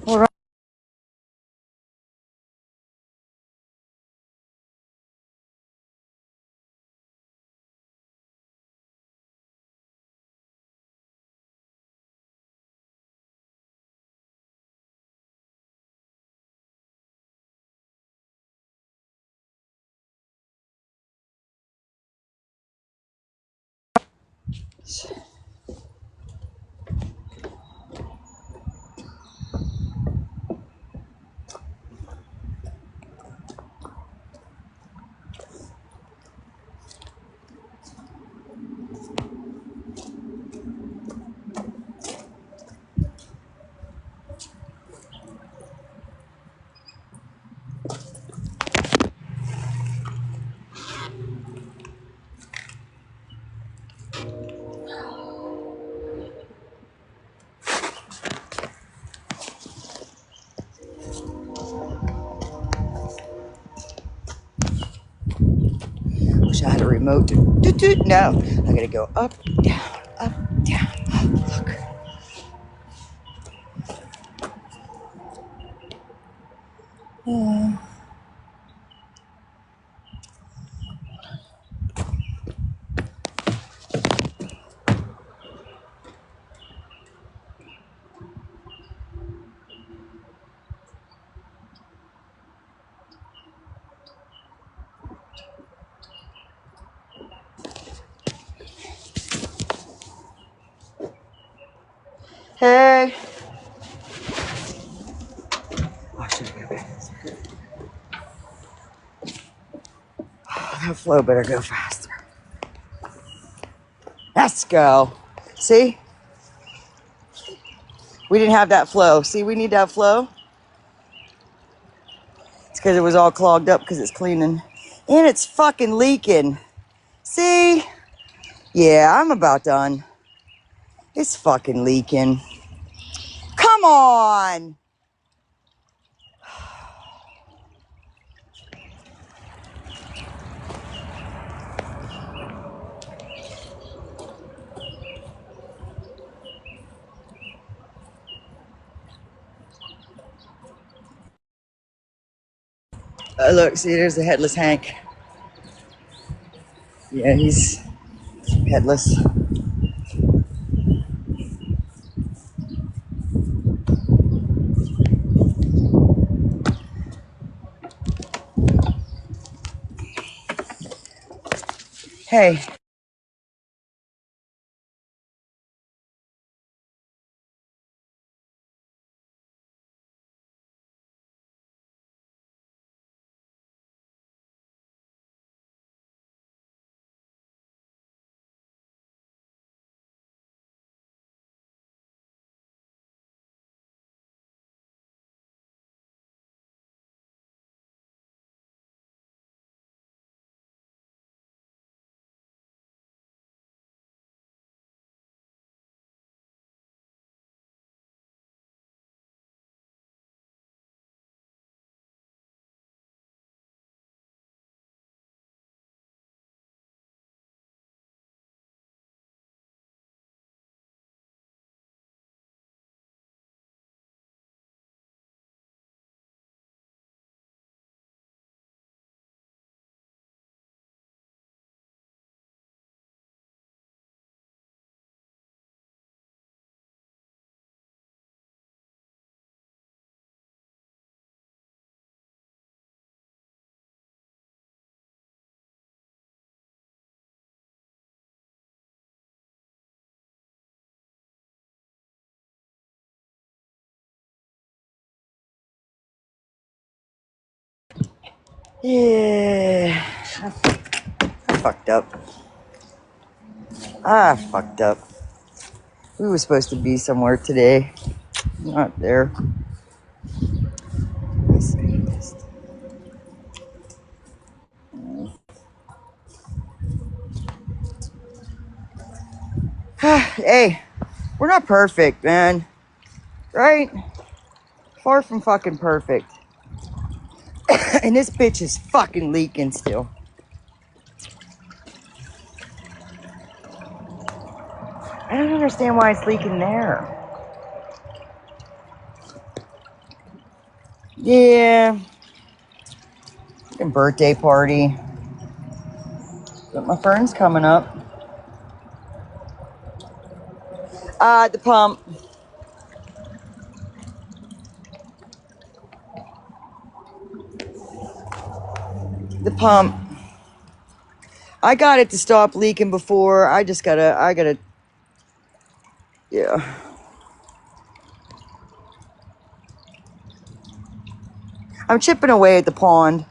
All right. Wish I had a remote to do. No, I gotta go up, down, up, down. Look. Okay. Oh, shit. That flow better go faster. Let's go. See? We didn't have that flow. See, we need that flow. It's because it was all clogged up because it's cleaning. And it's fucking leaking. See? Yeah, I'm about done. It's fucking leaking. Come on! Look, see, there's the headless Hank. Yeah, he's headless. Hey. Yeah. I fucked up. I fucked up. We were supposed to be somewhere today. Not there. Hey, we're not perfect, man. Right? Far from fucking perfect. And this bitch is fucking leaking still. I don't understand why it's leaking there. Yeah. Fucking birthday party. But my friend's coming up. The pump. The pump. I got it to stop leaking before. I gotta, yeah. I'm chipping away at the pond.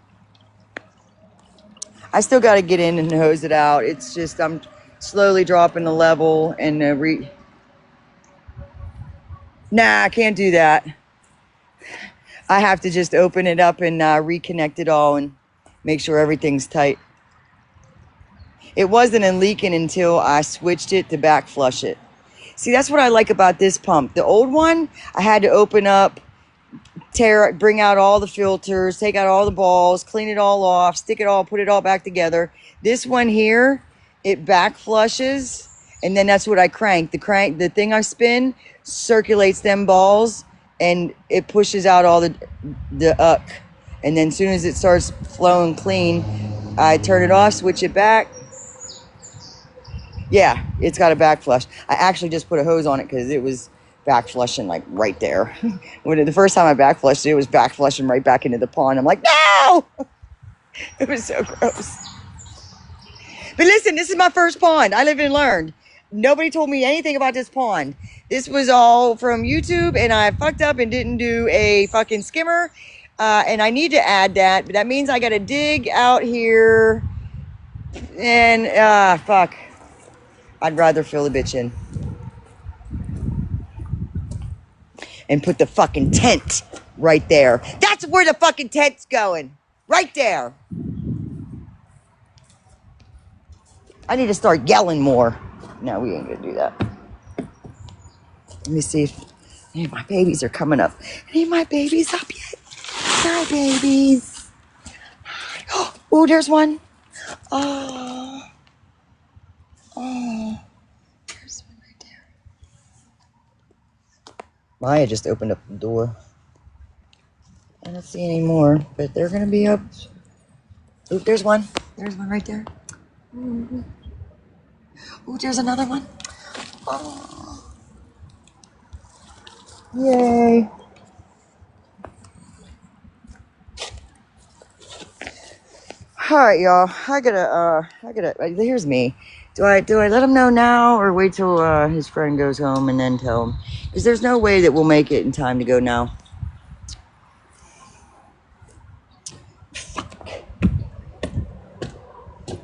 I still gotta get in and hose it out. It's just, I'm slowly dropping the level and nah, I can't do that. I have to just open it up and reconnect it all and make sure everything's tight. It wasn't leaking until I switched it to back flush it. See, that's what I like about this pump. The old one, I had to open up, bring out all the filters, take out all the balls, clean it all off, stick it all, put it all back together. This one here, it back flushes, and then that's what I crank. The thing I spin circulates them balls, and it pushes out all the uck. And then as soon as it starts flowing clean, I turn it off, switch it back. Yeah, it's got a back flush. I actually just put a hose on it because it was back flushing like right there. When the first time I back flushed it was back flushing right back into the pond. I'm like, no! It was so gross. But listen, this is my first pond. I live and learned. Nobody told me anything about this pond. This was all from YouTube, and I fucked up and didn't do a fucking skimmer. And I need to add that, but that means I gotta dig out here. And, fuck. I'd rather fill the bitch in. And put the fucking tent right there. That's where the fucking tent's going. Right there. I need to start yelling more. No, we ain't gonna do that. Let me see if any of my babies are coming up. Any of my babies up yet? Hi, babies. Oh, there's one. Oh. Oh. There's one right there. Maya just opened up the door. I don't see any more, but they're gonna be up. Oh, there's one. There's one right there. Oh, there's another one. Oh. Yay. All right, y'all. Here's me. Do I let him know now or wait till his friend goes home and then tell him? Because there's no way that we'll make it in time to go now.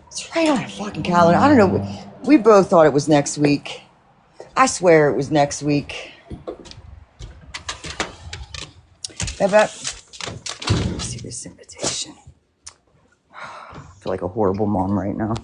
It's right on a fucking calendar. I don't know. We both thought it was next week. I swear it was next week. Let's see this invitation. I feel like a horrible mom right now.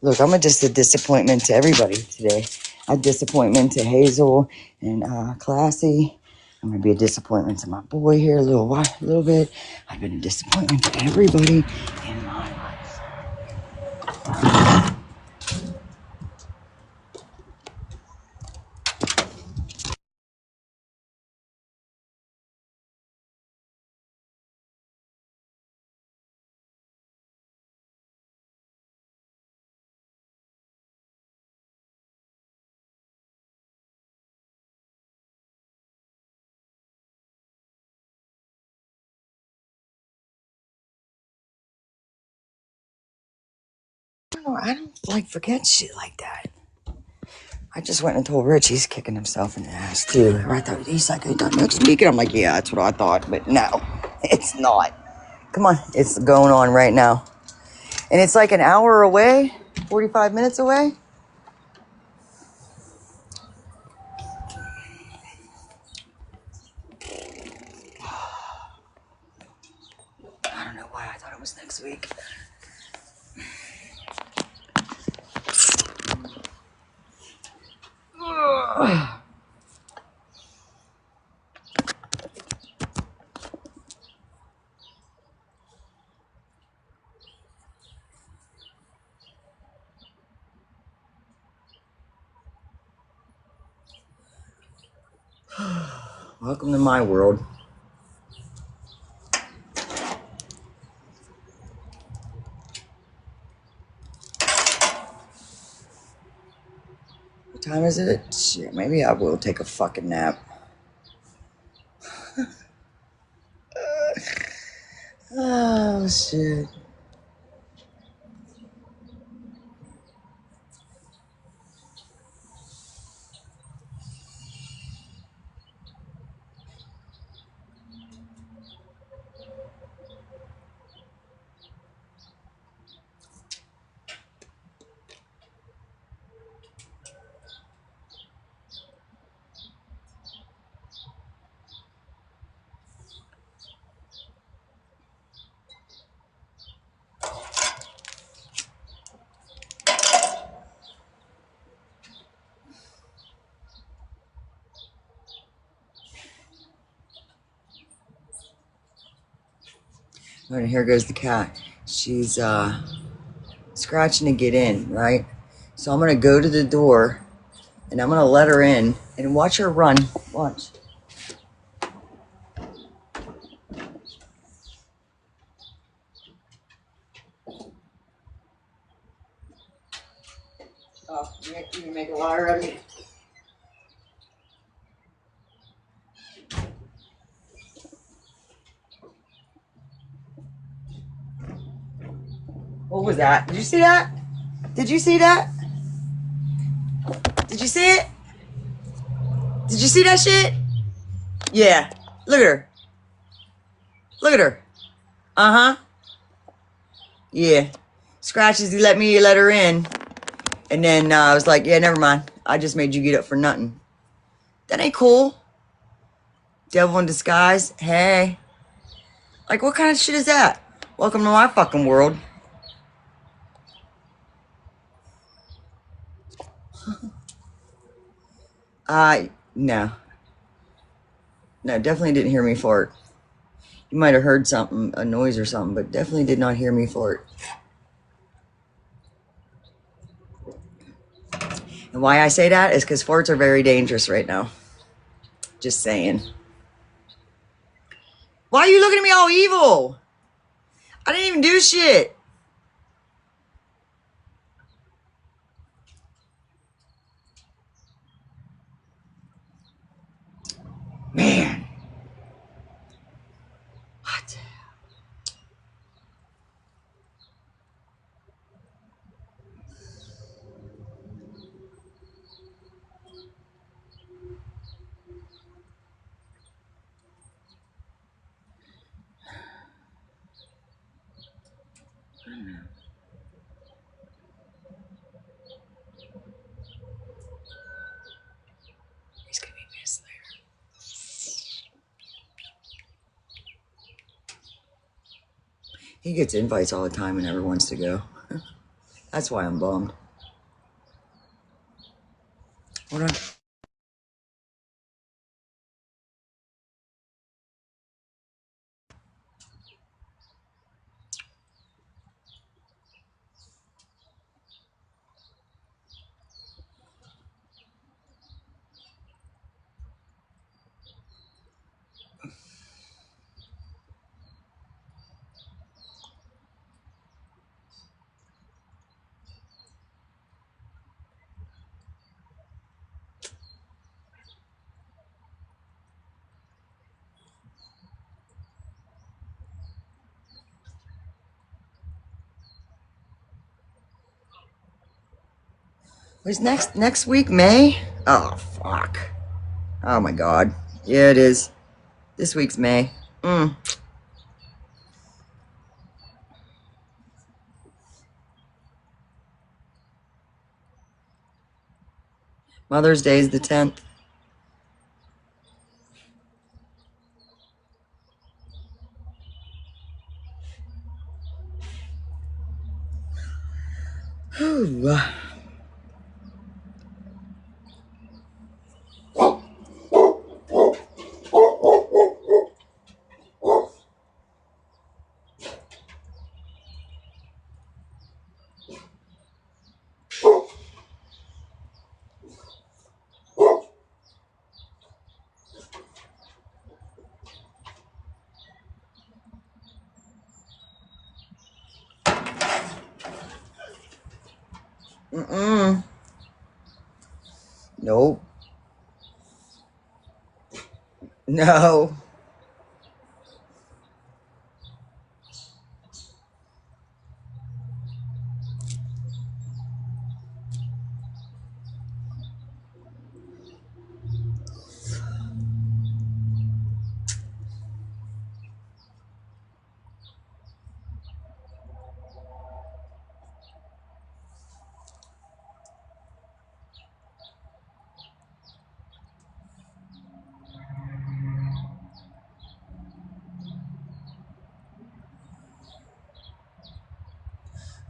Look, I'm just a disappointment to everybody today. A disappointment to Hazel and Classy. I'm gonna be a disappointment to my boy here a little bit. I've been a disappointment to everybody in my life. I don't like forget shit like that. I just went and told Rich he's kicking himself in the ass too. I thought he's like, next week, and I'm like, yeah, that's what I thought, but no, it's not. Come on, it's going on right now, and it's like an hour away, 45 minutes away. I don't know why I thought it was next week. Welcome to my world. What time is it? Shit, maybe I will take a fucking nap. Oh, shit. All right, here goes the cat. She's scratching to get in, right? So I'm gonna go to the door and I'm gonna let her in and watch her run. Watch. Oh, you make a liar out of me. What was that? Did you see that? Did you see that? Did you see it? Did you see that shit? Yeah. Look at her. Look at her. Uh-huh. Yeah. Scratches, he let her in. And then I was like, yeah, never mind. I just made you get up for nothing. That ain't cool. Devil in disguise. Hey. Like, what kind of shit is that? Welcome to my fucking world. No. No, definitely didn't hear me fart. You might have heard something, a noise or something, but definitely did not hear me fart. And why I say that is because farts are very dangerous right now. Just saying. Why are you looking at me all evil? I didn't even do shit. Man. What? He's gonna be pissed later. He gets invites all the time and never wants to go. That's why I'm bummed. Hold on. What's next week, May? Oh, fuck. Oh, my God. Yeah, it is. This week's May. Mother's Day is the 10th. Whew. Nope. No.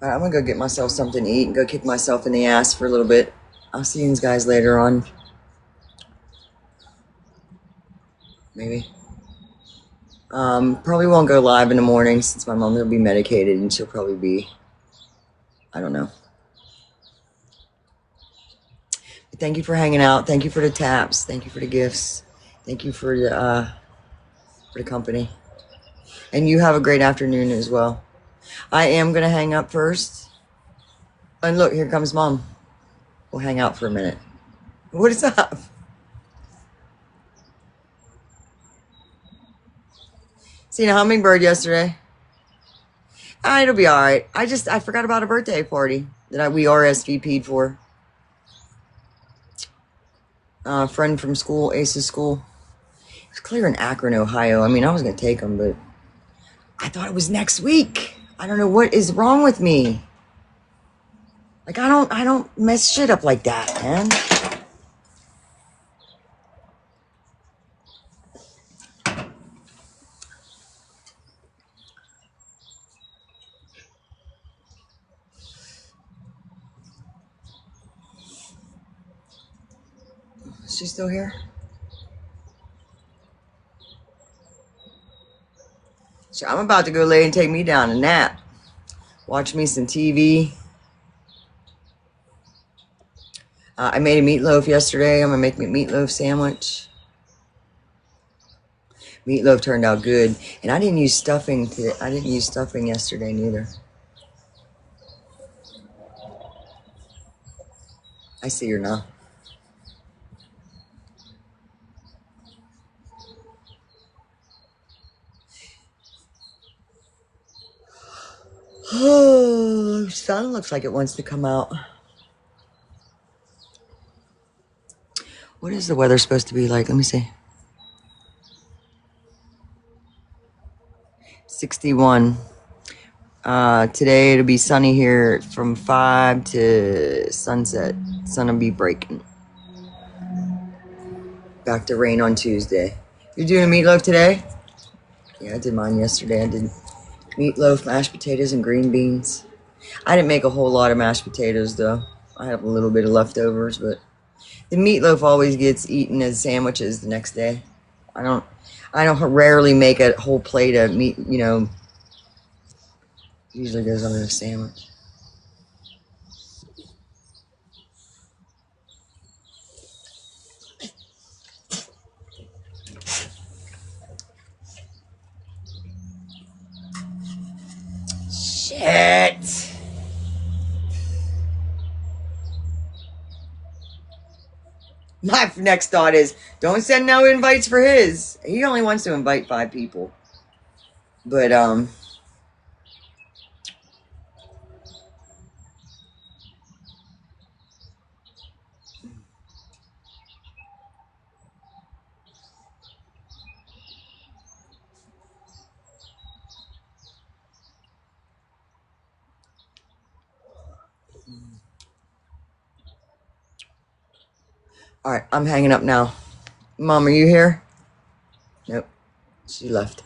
All right, I'm gonna go get myself something to eat and go kick myself in the ass for a little bit. I'll see you guys later on. Maybe. Probably won't go live in the morning since my mom will be medicated and she'll probably be, I don't know. But thank you for hanging out. Thank you for the taps. Thank you for the gifts. Thank you for the company. And you have a great afternoon as well. I am gonna hang up first. And look, here comes Mom. We'll hang out for a minute. What is up? Seen a hummingbird yesterday. It'll be all right. I forgot about a birthday party that we RSVP'd for. A friend from school, Ace's school. It's clear in Akron, Ohio. I mean, I was gonna take him, but I thought it was next week. I don't know what is wrong with me. Like, I don't mess shit up like that, man. Is she still here? So I'm about to go lay and take me down a nap. Watch me some TV. I made a meatloaf yesterday. I'm gonna make me a meatloaf sandwich. Meatloaf turned out good, and I didn't use stuffing today. I didn't use stuffing yesterday neither. I see her now. Oh, sun looks like it wants to come out. What is the weather supposed to be like? Let me see. 61. Today it'll be sunny here from 5 to sunset. Sun will be breaking. Back to rain on Tuesday. You're doing a meatloaf today? Yeah, I did mine yesterday. I did meatloaf, mashed potatoes, and green beans. I didn't make a whole lot of mashed potatoes though. I have a little bit of leftovers, but the meatloaf always gets eaten as sandwiches the next day. I don't rarely make a whole plate of meat, you know. Usually goes on a sandwich. Shit. My next thought is, don't send no invites for his. He only wants to invite 5 people. But, all right, I'm hanging up now. Mom, are you here? Nope. She left.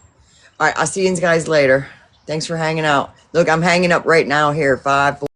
All right, I'll see you guys later. Thanks for hanging out. Look, I'm hanging up right now here. 5, 4.